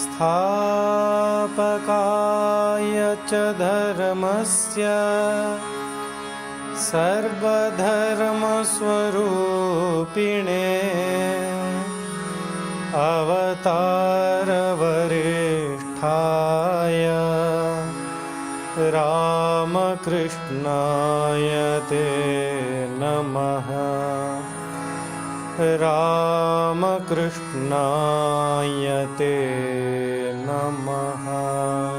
स्थापकाय च धर्मस्य सर्वधर्मस्वरूपिणे अवतारवरिष्ठाय रामकृष्णाय ते नमः। रामकृष्णाय ते नमः।